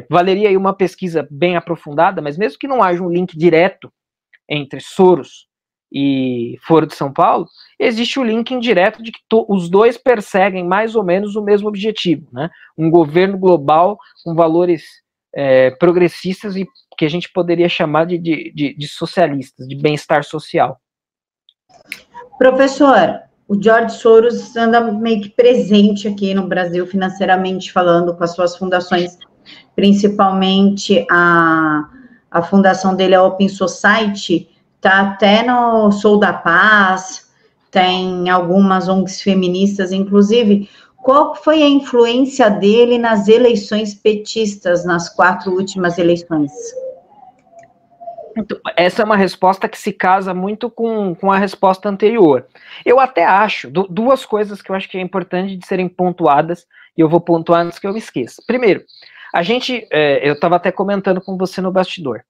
valeria aí uma pesquisa bem aprofundada, mas mesmo que não haja um link direto entre Soros e Foro de São Paulo, existe o link indireto de que os dois perseguem mais ou menos o mesmo objetivo, né? Um governo global com valores progressistas e que a gente poderia chamar de socialistas, de bem-estar social. Professor, o George Soros anda meio que presente aqui no Brasil, financeiramente falando, com as suas fundações, principalmente a fundação dele, a Open Society, está até no Sou da Paz, tem algumas ONGs feministas, inclusive. Qual foi a influência dele nas eleições petistas, nas 4 últimas eleições? Então, essa é uma resposta que se casa muito com a resposta anterior. Eu até acho, duas coisas que eu acho que é importante de serem pontuadas, e eu vou pontuar antes que eu me esqueça. Primeiro, eu estava até comentando com você no bastidor.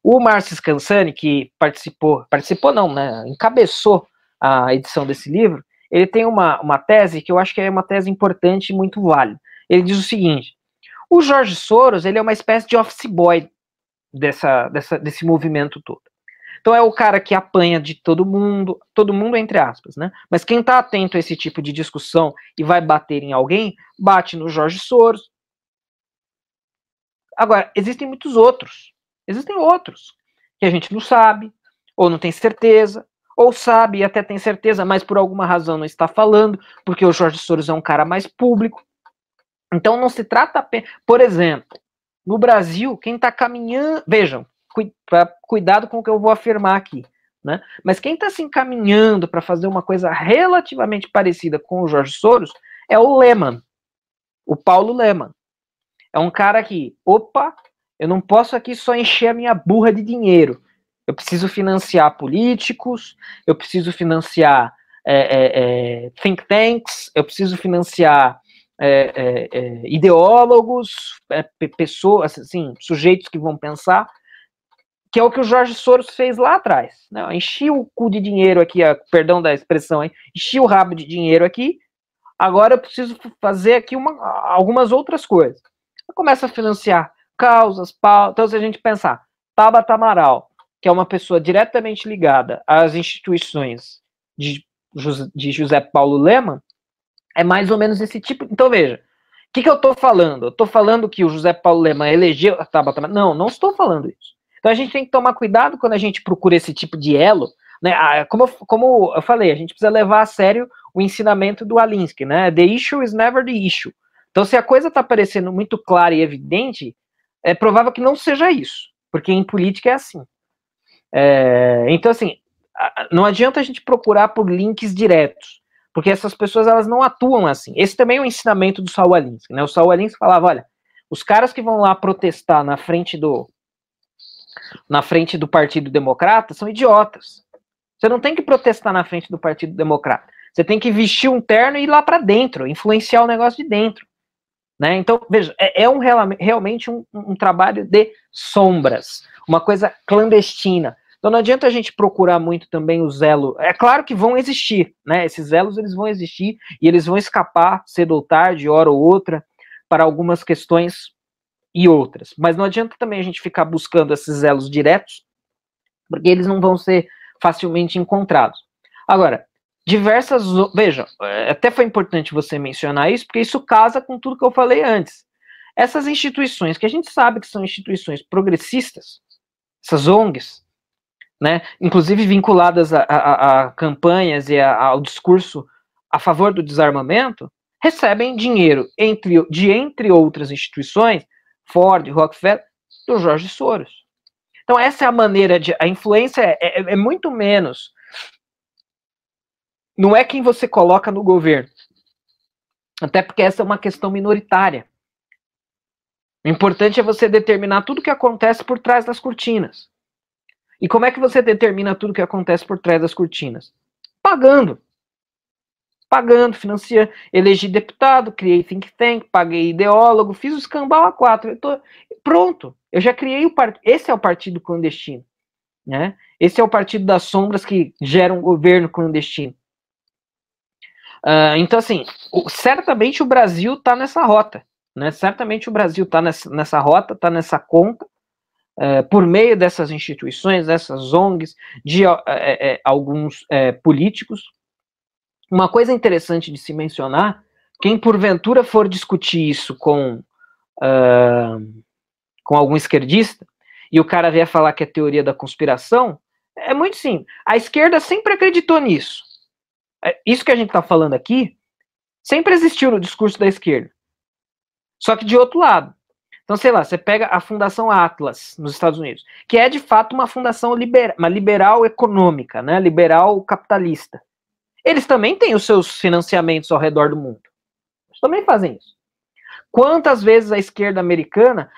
O Márcio Scansani, que participou não, né, encabeçou a edição desse livro, ele tem uma tese que eu acho que é uma tese importante e muito válida. Ele diz o seguinte: o George Soros, ele é uma espécie de office boy desse movimento todo. Então é o cara que apanha de todo mundo entre aspas, né? Mas quem está atento a esse tipo de discussão e vai bater em alguém, bate no George Soros. Agora, existem outros que a gente não sabe, ou não tem certeza, ou sabe e até tem certeza, mas por alguma razão não está falando, porque o George Soros é um cara mais público. Então não se trata apenas... Por exemplo, no Brasil, quem está caminhando... Vejam, cuidado com o que eu vou afirmar aqui, né? Mas quem está se encaminhando para fazer uma coisa relativamente parecida com o George Soros é o Lehman, o Paulo Lehman. É um cara que, eu não posso aqui só encher a minha burra de dinheiro. Eu preciso financiar políticos, eu preciso financiar think tanks, eu preciso financiar ideólogos, pessoas, assim, sujeitos que vão pensar, que é o que o George Soros fez lá atrás. Né? Enchi o cu de dinheiro aqui, perdão da expressão, enchi o rabo de dinheiro aqui, agora eu preciso fazer aqui algumas outras coisas. Começa a financiar causas, pautas. Então, se a gente pensar, Tabata Amaral, que é uma pessoa diretamente ligada às instituições de José Paulo Lehmann, é mais ou menos esse tipo. Então, veja, o que eu estou falando? Eu estou falando que o José Paulo Lehmann elegeu a Tabata Amaral? Não estou falando isso. Então, a gente tem que tomar cuidado quando a gente procura esse tipo de elo. Né? Como eu falei, a gente precisa levar a sério o ensinamento do Alinsky, né? The issue is never the issue. Então, se a coisa está parecendo muito clara e evidente, é provável que não seja isso, porque em política é assim. Então, assim, não adianta a gente procurar por links diretos, porque essas pessoas elas não atuam assim. Esse também é o ensinamento do Saul Alinsky, né? O Saul Alinsky falava, olha, os caras que vão lá protestar na frente do Partido Democrata são idiotas. Você não tem que protestar na frente do Partido Democrata. Você tem que vestir um terno e ir lá para dentro, influenciar o negócio de dentro. Né? Então, veja, realmente um trabalho de sombras. uma coisa clandestina. Então não adianta a gente procurar muito também o zelo. É claro que vão existir, né? Esses zelos eles vão existir e eles vão escapar cedo ou tarde, hora ou outra, para algumas questões e outras. Mas não adianta também a gente ficar buscando esses elos diretos, porque eles não vão ser facilmente encontrados. Agora, veja, até foi importante você mencionar isso, porque isso casa com tudo que eu falei antes. Essas instituições, que a gente sabe que são instituições progressistas, essas ONGs, né, inclusive vinculadas a campanhas e ao discurso a favor do desarmamento, recebem dinheiro, entre outras instituições, Ford, Rockefeller, do George Soros. Então essa é a maneira a influência é muito menos, não é quem você coloca no governo, até porque essa é uma questão minoritária. O importante é você determinar tudo o que acontece por trás das cortinas. E como é que você determina tudo o que acontece por trás das cortinas? Pagando, financiando, elegi deputado, criei think tank, paguei ideólogo, fiz o escambau a 4, pronto, eu já criei o partido. Esse é o partido clandestino, né? Esse é o partido das sombras que gera um governo clandestino. Então, assim, certamente o Brasil está nessa rota, né? Certamente o Brasil está nessa rota, está nessa conta, por meio dessas instituições, dessas ONGs, de alguns políticos. Uma coisa interessante de se mencionar, quem porventura for discutir isso com algum esquerdista, e o cara vier falar que é teoria da conspiração, é muito simples. A esquerda sempre acreditou nisso. Isso que a gente está falando aqui, sempre existiu no discurso da esquerda. Só que de outro lado. Então, sei lá, você pega a Fundação Atlas, nos Estados Unidos, que é de fato uma fundação uma liberal econômica, né, liberal capitalista. Eles também têm os seus financiamentos ao redor do mundo. Eles também fazem isso. Quantas vezes a esquerda americana,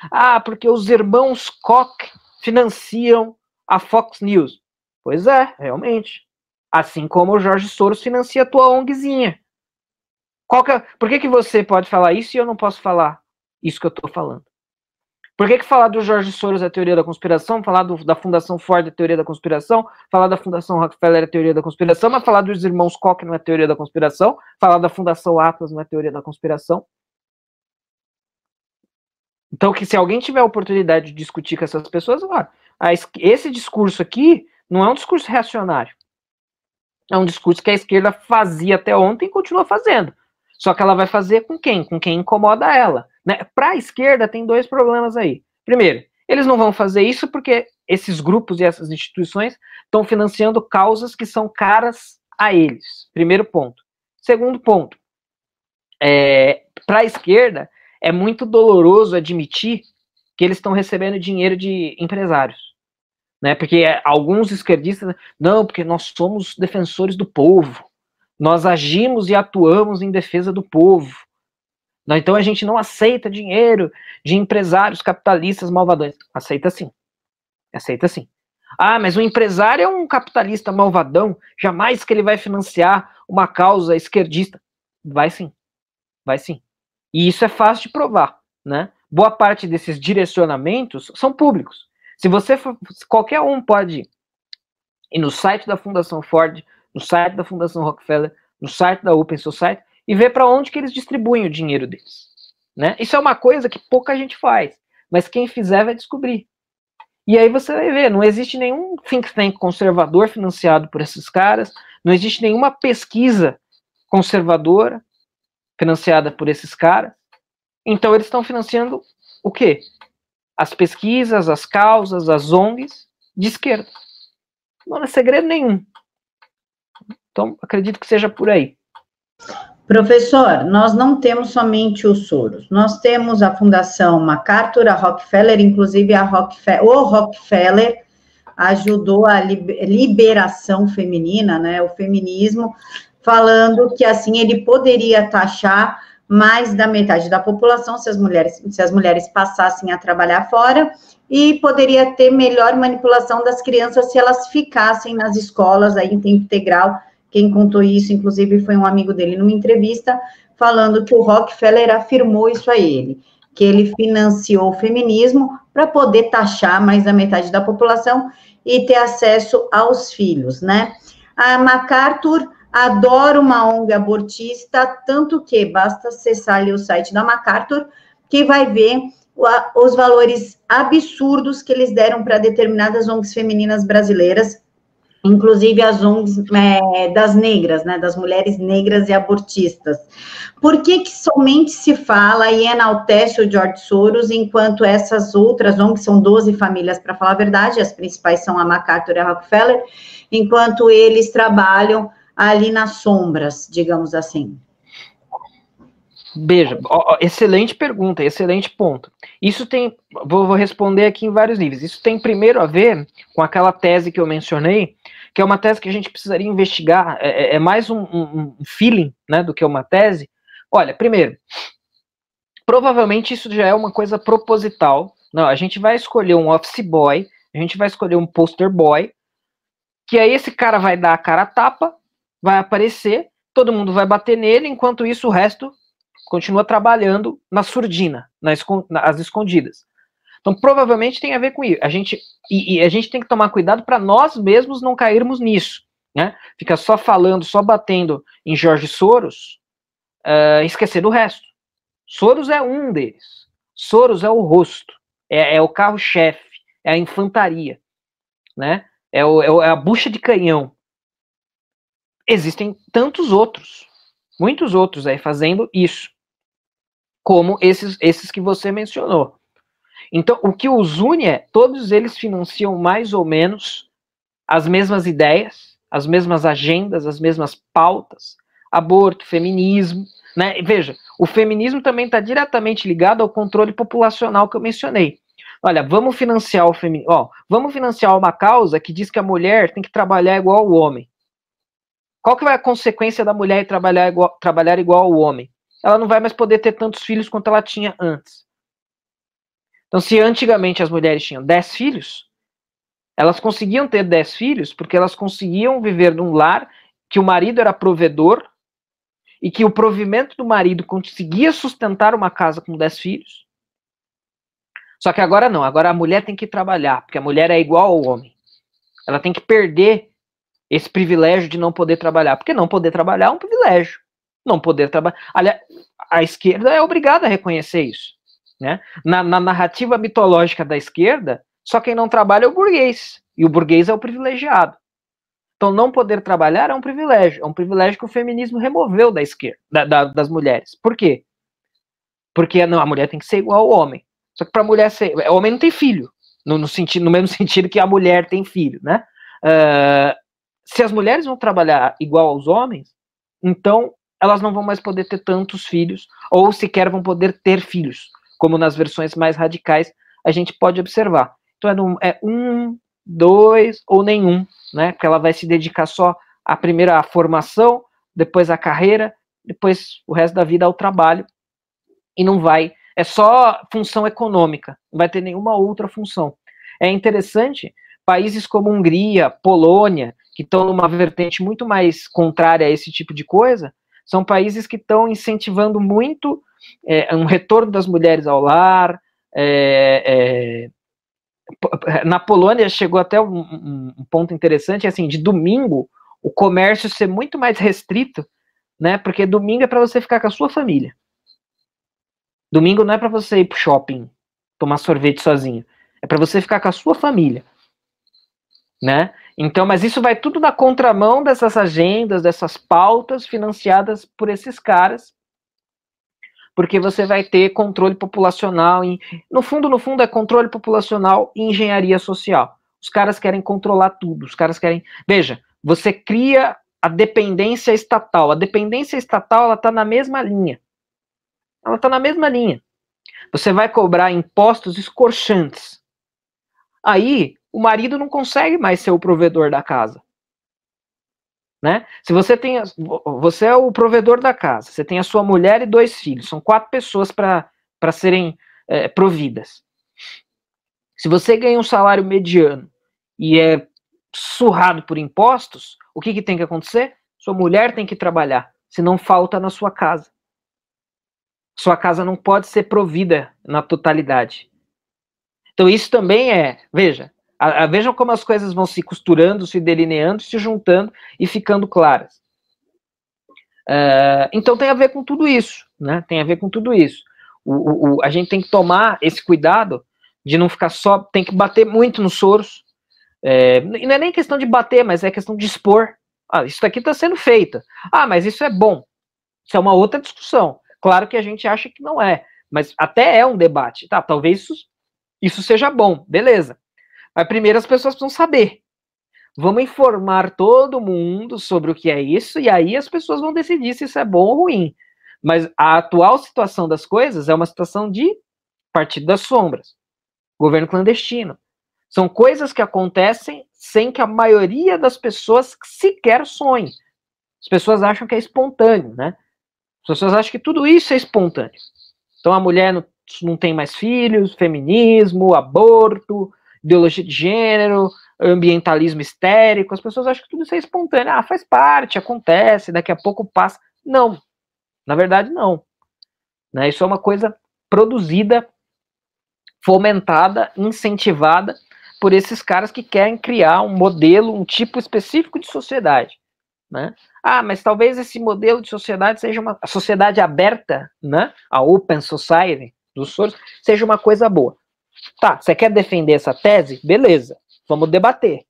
porque os irmãos Koch financiam a Fox News. Pois é, realmente. Assim como o George Soros financia a tua ONGzinha. Por que você pode falar isso e eu não posso falar isso que eu estou falando? Por que falar do George Soros é teoria da conspiração, falar da Fundação Ford é teoria da conspiração, falar da Fundação Rockefeller é teoria da conspiração, mas falar dos irmãos Koch não é teoria da conspiração, falar da Fundação Atlas não é teoria da conspiração? Então, que se alguém tiver a oportunidade de discutir com essas pessoas, esse discurso aqui não é um discurso reacionário. É um discurso que a esquerda fazia até ontem e continua fazendo. Só que ela vai fazer com quem? Com quem incomoda ela. Né? Para a esquerda tem dois problemas aí. Primeiro, eles não vão fazer isso porque esses grupos e essas instituições estão financiando causas que são caras a eles. Primeiro ponto. Segundo ponto, para a esquerda é muito doloroso admitir que eles estão recebendo dinheiro de empresários. Né? Porque alguns esquerdistas, não, porque nós somos defensores do povo. Nós agimos e atuamos em defesa do povo. Então a gente não aceita dinheiro de empresários capitalistas malvadões. Aceita sim. Aceita sim. Mas o empresário é um capitalista malvadão, jamais que ele vai financiar uma causa esquerdista. Vai sim. Vai sim. E isso é fácil de provar, né? Boa parte desses direcionamentos são públicos. Qualquer um pode ir no site da Fundação Ford, no site da Fundação Rockefeller, no site da Open Society e ver para onde que eles distribuem o dinheiro deles. Né? Isso é uma coisa que pouca gente faz, mas quem fizer vai descobrir. E aí você vai ver, não existe nenhum think tank conservador financiado por esses caras, não existe nenhuma pesquisa conservadora financiada por esses caras. Então eles estão financiando o quê? As pesquisas, as causas, as ONGs de esquerda. Não é segredo nenhum. Então, acredito que seja por aí. Professor, nós não temos somente o Soros, nós temos a Fundação MacArthur, a Rockefeller, inclusive o Rockefeller ajudou a liberação feminina, né, o feminismo, falando que assim ele poderia taxar mais da metade da população se as mulheres passassem a trabalhar fora e poderia ter melhor manipulação das crianças se elas ficassem nas escolas aí em tempo integral. Quem contou isso, inclusive, foi um amigo dele numa entrevista, falando que o Rockefeller afirmou isso a ele. que ele financiou o feminismo para poder taxar mais da metade da população e ter acesso aos filhos, né? A MacArthur adora uma ONG abortista, tanto que basta acessar ali o site da MacArthur, que vai ver os valores absurdos que eles deram para determinadas ONGs femininas brasileiras, inclusive as ONGs das negras, né, das mulheres negras e abortistas. Por que somente se fala e enaltece o George Soros, enquanto essas outras ONGs, são 12 famílias, para falar a verdade, as principais são a MacArthur e a Rockefeller, enquanto eles trabalham ali nas sombras, digamos assim? Veja, excelente pergunta, excelente ponto. Isso tem, vou responder aqui em vários níveis. Isso tem primeiro a ver com aquela tese que eu mencionei, que é uma tese que a gente precisaria investigar, é mais um feeling, né, do que uma tese. Olha, primeiro, provavelmente isso já é uma coisa proposital. Não, a gente vai escolher um office boy, a gente vai escolher um poster boy, que aí esse cara vai dar a cara a tapa, vai aparecer, todo mundo vai bater nele, enquanto isso o resto continua trabalhando na surdina, nas escondidas. Então, provavelmente tem a ver com isso. A gente tem que tomar cuidado para nós mesmos não cairmos nisso, né? Fica só falando, só batendo em George Soros, esquecer do resto. Soros é um deles. Soros é o rosto, é o carro-chefe, é a infantaria, né? É a bucha de canhão. Existem tantos outros, muitos outros aí fazendo isso, como esses que você mencionou. Então, o que os une é, todos eles financiam mais ou menos as mesmas ideias, as mesmas agendas, as mesmas pautas, aborto, feminismo, né? Veja, o feminismo também está diretamente ligado ao controle populacional que eu mencionei. Olha, vamos financiar o feminismo, vamos financiar uma causa que diz que a mulher tem que trabalhar igual ao homem. Qual que vai a consequência da mulher trabalhar igual ao homem? Ela não vai mais poder ter tantos filhos quanto ela tinha antes. Então, se antigamente as mulheres tinham 10 filhos, elas conseguiam ter 10 filhos porque elas conseguiam viver num lar que o marido era provedor e que o provimento do marido conseguia sustentar uma casa com 10 filhos. Só que agora não, agora a mulher tem que trabalhar, porque a mulher é igual ao homem. Ela tem que perder esse privilégio de não poder trabalhar, porque não poder trabalhar é um privilégio. Não poder trabalhar. Aliás, a esquerda é obrigada a reconhecer isso, né? Na narrativa mitológica da esquerda, só quem não trabalha é o burguês, e o burguês é o privilegiado. Então, não poder trabalhar é um privilégio que o feminismo removeu da esquerda, das mulheres. Por quê? Porque não, a mulher tem que ser igual ao homem. Só que para a mulher ser. O homem não tem filho, no mesmo sentido que a mulher tem filho, né? Se as mulheres vão trabalhar igual aos homens, então elas não vão mais poder ter tantos filhos, ou sequer vão poder ter filhos, como nas versões mais radicais a gente pode observar. Então é 1, 2 ou nenhum, né? Porque ela vai se dedicar só à formação, depois à carreira, depois o resto da vida ao trabalho, e não vai, é só função econômica, não vai ter nenhuma outra função. É interessante, países como Hungria, Polônia, que estão numa vertente muito mais contrária a esse tipo de coisa, são países que estão incentivando muito um retorno das mulheres ao lar. Na Polônia chegou até um ponto interessante, assim, de domingo o comércio ser muito mais restrito, né? Porque domingo é para você ficar com a sua família. Domingo não é para você ir pro shopping tomar sorvete sozinho, é para você ficar com a sua família, né? Então, mas isso vai tudo na contramão dessas agendas, dessas pautas financiadas por esses caras, porque você vai ter controle populacional, no fundo é controle populacional e engenharia social. Os caras querem controlar tudo, os caras querem... Veja, você cria a dependência estatal. A dependência estatal, ela está na mesma linha. Ela está na mesma linha. Você vai cobrar impostos escorchantes. Aí, o marido não consegue mais ser o provedor da casa. Né? Se você é o provedor da casa, você tem a sua mulher e 2 filhos, são 4 pessoas para serem providas. Se você ganha um salário mediano e é surrado por impostos, o que tem que acontecer? Sua mulher tem que trabalhar, senão falta na sua casa. Sua casa não pode ser provida na totalidade. Então isso também vejam como as coisas vão se costurando, se delineando, se juntando e ficando claras. Então tem a ver com tudo isso, né? Tem a ver com tudo isso. A gente tem que tomar esse cuidado de não ficar só, tem que bater muito nos Soros. E não é nem questão de bater, mas é questão de expor. Isso aqui está sendo feito. Mas isso é bom. Isso é uma outra discussão. Claro que a gente acha que não é, mas até é um debate. Tá, talvez isso seja bom, beleza. Mas primeiro as pessoas precisam saber. Vamos informar todo mundo sobre o que é isso, e aí as pessoas vão decidir se isso é bom ou ruim. Mas a atual situação das coisas é uma situação de Partido das Sombras, governo clandestino. São coisas que acontecem sem que a maioria das pessoas sequer sonhe. As pessoas acham que é espontâneo, né? As pessoas acham que tudo isso é espontâneo. Então a mulher não tem mais filhos, feminismo, aborto, ideologia de gênero, ambientalismo histérico. As pessoas acham que tudo isso é espontâneo. Faz parte, acontece, daqui a pouco passa. Não, na verdade não. Né? Isso é uma coisa produzida, fomentada, incentivada por esses caras que querem criar um modelo, um tipo específico de sociedade. Né? Mas talvez esse modelo de sociedade seja a sociedade aberta, né? A Open Society dos Soros, seja uma coisa boa. Tá, você quer defender essa tese? Beleza, vamos debater.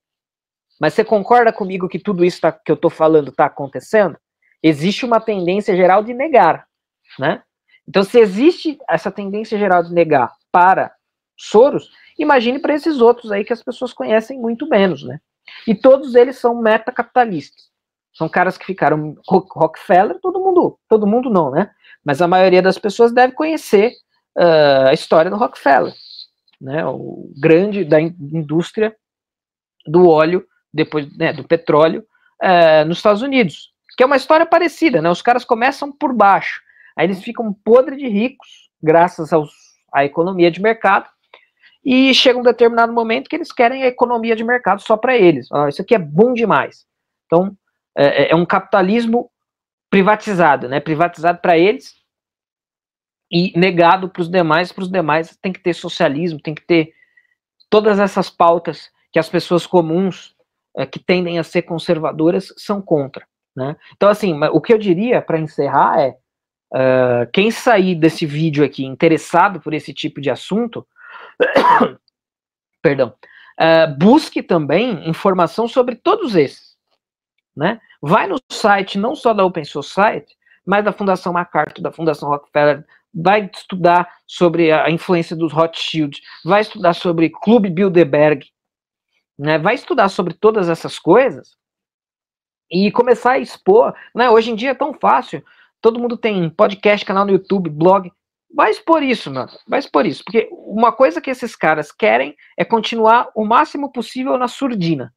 Mas você concorda comigo que tudo isso que eu estou falando está acontecendo? Existe uma tendência geral de negar, né? Então, se existe essa tendência geral de negar para Soros, imagine para esses outros aí que as pessoas conhecem muito menos, né? E todos eles são metacapitalistas. São caras que ficaram Rockefeller, todo mundo não, né? Mas a maioria das pessoas deve conhecer a história do Rockefeller, né? O grande da indústria do óleo, depois, né, do petróleo, nos Estados Unidos, que é uma história parecida, né? Os caras começam por baixo, aí eles ficam podre de ricos, graças à economia de mercado, e chega um determinado momento que eles querem a economia de mercado só para eles. Isso aqui é bom demais. Então, é um capitalismo privatizado, né? Privatizado para eles e negado para os demais. Para os demais tem que ter socialismo, tem que ter todas essas pautas que as pessoas comuns que tendem a ser conservadoras são contra, né? Então, assim, o que eu diria para encerrar é quem sair desse vídeo aqui interessado por esse tipo de assunto, perdão, busque também informação sobre todos esses, né? Vai no site não só da Open Society, mas da Fundação MacArthur, da Fundação Rockefeller, vai estudar sobre a influência dos Rothschild, vai estudar sobre Clube Bilderberg, né? Vai estudar sobre todas essas coisas e começar a expor, né? Hoje em dia é tão fácil, todo mundo tem podcast, canal no YouTube, blog, vai expor isso, mano, vai expor isso, porque uma coisa que esses caras querem é continuar o máximo possível na surdina.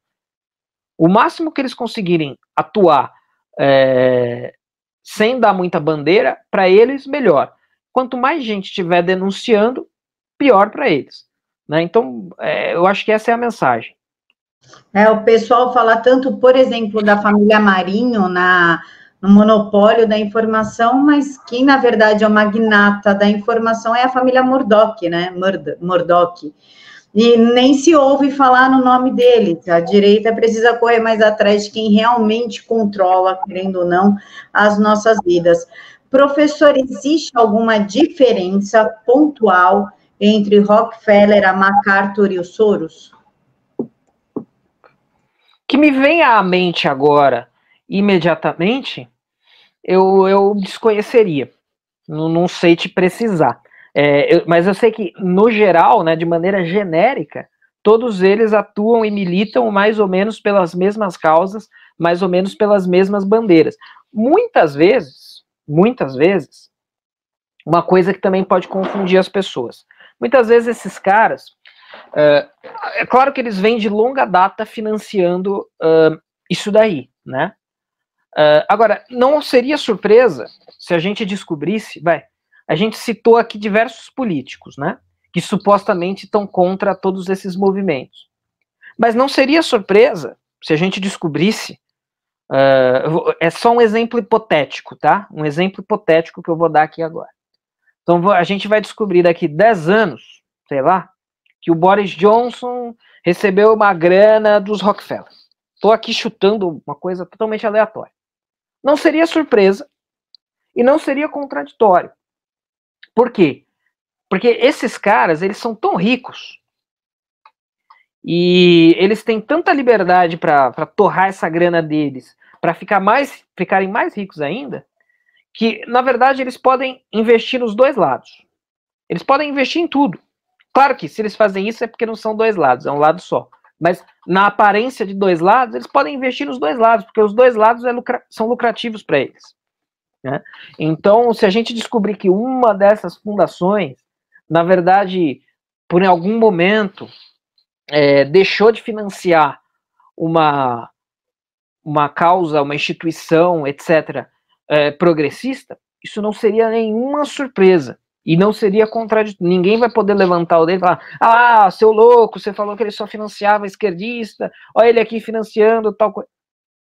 O máximo que eles conseguirem atuar sem dar muita bandeira, para eles, melhor. Quanto mais gente estiver denunciando, pior para eles. Né? Então, eu acho que essa é a mensagem. O pessoal fala tanto, por exemplo, da família Marinho no monopólio da informação, mas quem, na verdade, é o magnata da informação é a família Murdoch, né? Murdoch. E nem se ouve falar no nome deles. A direita precisa correr mais atrás de quem realmente controla, querendo ou não, as nossas vidas. Professor, existe alguma diferença pontual entre Rockefeller, a MacArthur e os Soros? Que me vem à mente agora, imediatamente, eu desconheceria. Não sei te precisar. Mas eu sei que, no geral, né, de maneira genérica, todos eles atuam e militam mais ou menos pelas mesmas causas, mais ou menos pelas mesmas bandeiras. Muitas vezes, uma coisa que também pode confundir as pessoas. Muitas vezes esses caras, é claro que eles vêm de longa data financiando isso daí, né? Agora, não seria surpresa se a gente descobrisse, a gente citou aqui diversos políticos, né, que supostamente estão contra todos esses movimentos. Mas não seria surpresa se a gente descobrisse, é só um exemplo hipotético, tá? Um exemplo hipotético que eu vou dar aqui agora. Então a gente vai descobrir daqui 10 anos, sei lá, que o Boris Johnson recebeu uma grana dos Rockefeller. Estou aqui chutando uma coisa totalmente aleatória. Não seria surpresa e não seria contraditório. Por quê? Porque esses caras, eles são tão ricos e eles têm tanta liberdade para torrar essa grana deles, para ficarem mais ricos ainda, que, na verdade, eles podem investir nos dois lados. Eles podem investir em tudo. Claro que se eles fazem isso é porque não são dois lados, é um lado só. Mas na aparência de dois lados, eles podem investir nos dois lados, porque os dois lados são lucrativos para eles. Né? Então, se a gente descobrir que uma dessas fundações, na verdade, por algum momento, deixou de financiar uma causa, uma instituição, etc., progressista, isso não seria nenhuma surpresa. E não seria contraditório. Ninguém vai poder levantar o dedo e falar: seu louco, você falou que ele só financiava esquerdista, olha ele aqui financiando tal coisa.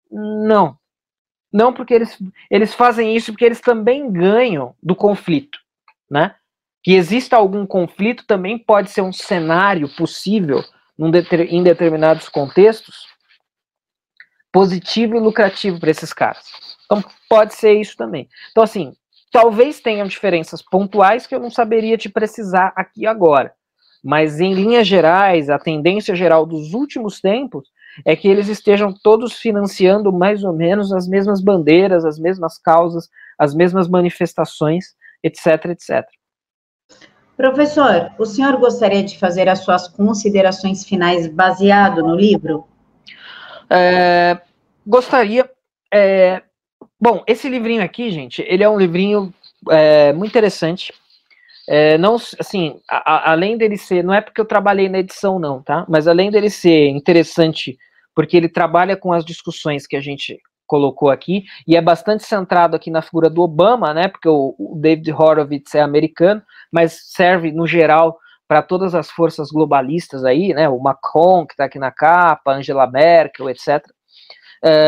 Não. Não, porque eles fazem isso porque eles também ganham do conflito. Né? Que exista algum conflito também pode ser um cenário possível em determinados contextos positivo e lucrativo para esses caras. Então pode ser isso também. Então assim, talvez tenham diferenças pontuais que eu não saberia te precisar aqui agora, mas em linhas gerais, a tendência geral dos últimos tempos é que eles estejam todos financiando mais ou menos as mesmas bandeiras, as mesmas causas, as mesmas manifestações, etc, etc. Professor, o senhor gostaria de fazer as suas considerações finais baseado no livro? Gostaria. Bom, esse livrinho aqui, gente, ele é um livrinho muito interessante. Não, assim, além dele ser, não é porque eu trabalhei na edição, não, tá? Mas além dele ser interessante, porque ele trabalha com as discussões que a gente colocou aqui, e é bastante centrado aqui na figura do Obama, né? Porque o David Horowitz é americano, mas serve, no geral, para todas as forças globalistas aí, né? O Macron, que está aqui na capa, Angela Merkel, etc.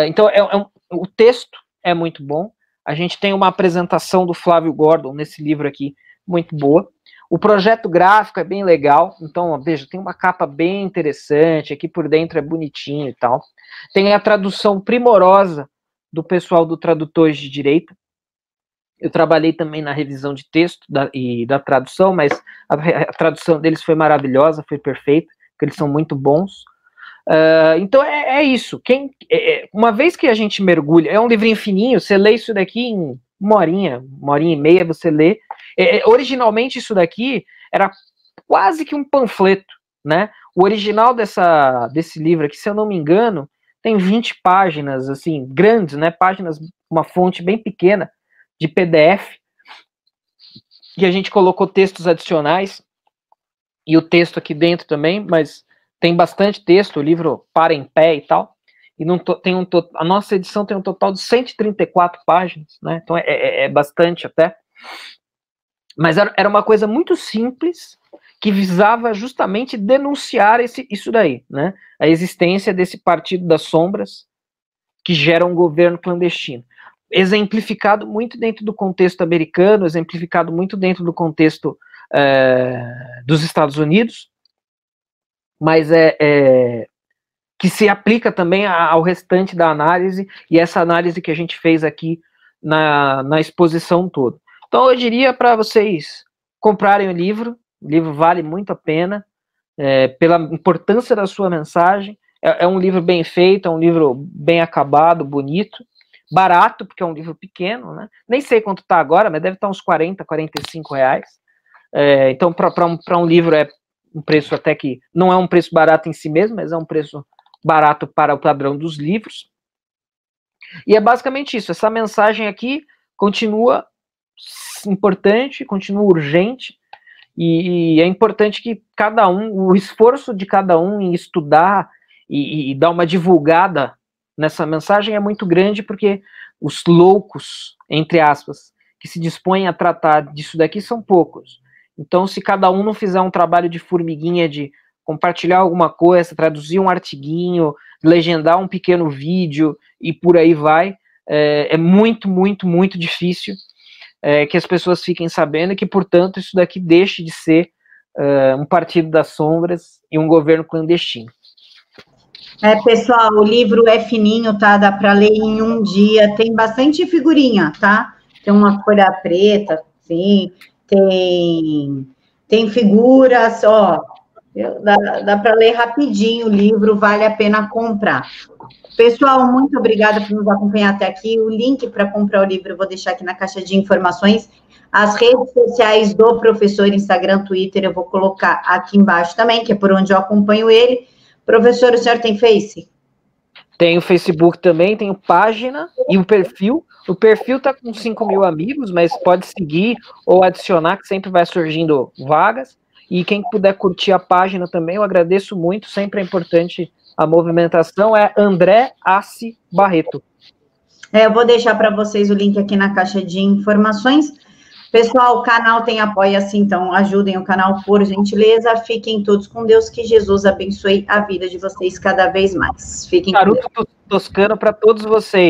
Então, o texto é muito bom. A gente tem uma apresentação do Flávio Gordon nesse livro aqui, muito boa. O projeto gráfico é bem legal, então, veja, tem uma capa bem interessante, aqui por dentro é bonitinho e tal. Tem a tradução primorosa do pessoal do Tradutores de Direita. Eu trabalhei também na revisão de texto e da tradução, mas a tradução deles foi maravilhosa, foi perfeita, porque eles são muito bons. Então é isso. Uma vez que a gente mergulha, é um livrinho fininho, você lê isso daqui em uma horinha e meia, você lê. Originalmente isso daqui era quase que um panfleto, né? O original desse livro aqui, se eu não me engano, tem 20 páginas, assim, grandes, né? Páginas, uma fonte bem pequena de PDF, que a gente colocou textos adicionais, e o texto aqui dentro também, mas tem bastante texto, o livro para em pé e tal, e a nossa edição tem um total de 134 páginas, né? Então é bastante até. Mas era uma coisa muito simples, que visava justamente denunciar isso daí, né? A existência desse partido das sombras, que gera um governo clandestino. Exemplificado muito dentro do contexto americano, exemplificado muito dentro do contexto dos Estados Unidos, mas que se aplica também ao restante da análise, e essa análise que a gente fez aqui na exposição toda. Então eu diria para vocês comprarem o livro vale muito a pena, pela importância da sua mensagem, é um livro bem feito, é um livro bem acabado, bonito, barato, porque é um livro pequeno, né? Nem sei quanto está agora, mas deve estar uns 40, 45 reais. Então, para um livro é um preço até que não é um preço barato em si mesmo, mas é um preço barato para o padrão dos livros. E é basicamente isso. Essa mensagem aqui continua importante, continua urgente, e é importante que o esforço de cada um em estudar e dar uma divulgada nessa mensagem é muito grande, porque os loucos, entre aspas, que se dispõem a tratar disso daqui são poucos. Então, se cada um não fizer um trabalho de formiguinha, de compartilhar alguma coisa, traduzir um artiguinho, legendar um pequeno vídeo e por aí vai, é muito, muito, muito difícil que as pessoas fiquem sabendo e que, portanto, isso daqui deixe de ser um partido das sombras e um governo clandestino. Pessoal, o livro é fininho, tá? Dá para ler em um dia. Tem bastante figurinha, tá? Tem uma folha preta, sim. Tem figuras, ó. Dá para ler rapidinho o livro, vale a pena comprar. Pessoal, muito obrigada por nos acompanhar até aqui. O link para comprar o livro eu vou deixar aqui na caixa de informações. As redes sociais do professor, Instagram, Twitter, eu vou colocar aqui embaixo também, que é por onde eu acompanho ele. Professor, o senhor tem Face? Tem o Facebook também, tem página e o perfil. O perfil tá com 5.000 amigos, mas pode seguir ou adicionar, que sempre vai surgindo vagas. E quem puder curtir a página também, eu agradeço muito, sempre é importante a movimentação, é André Assi Barreto. Eu vou deixar para vocês o link aqui na caixa de informações. Pessoal, o canal tem Apoia-se, então ajudem o canal, por gentileza. Fiquem todos com Deus, que Jesus abençoe a vida de vocês cada vez mais. Fiquem com Deus. Charuto toscano para todos vocês.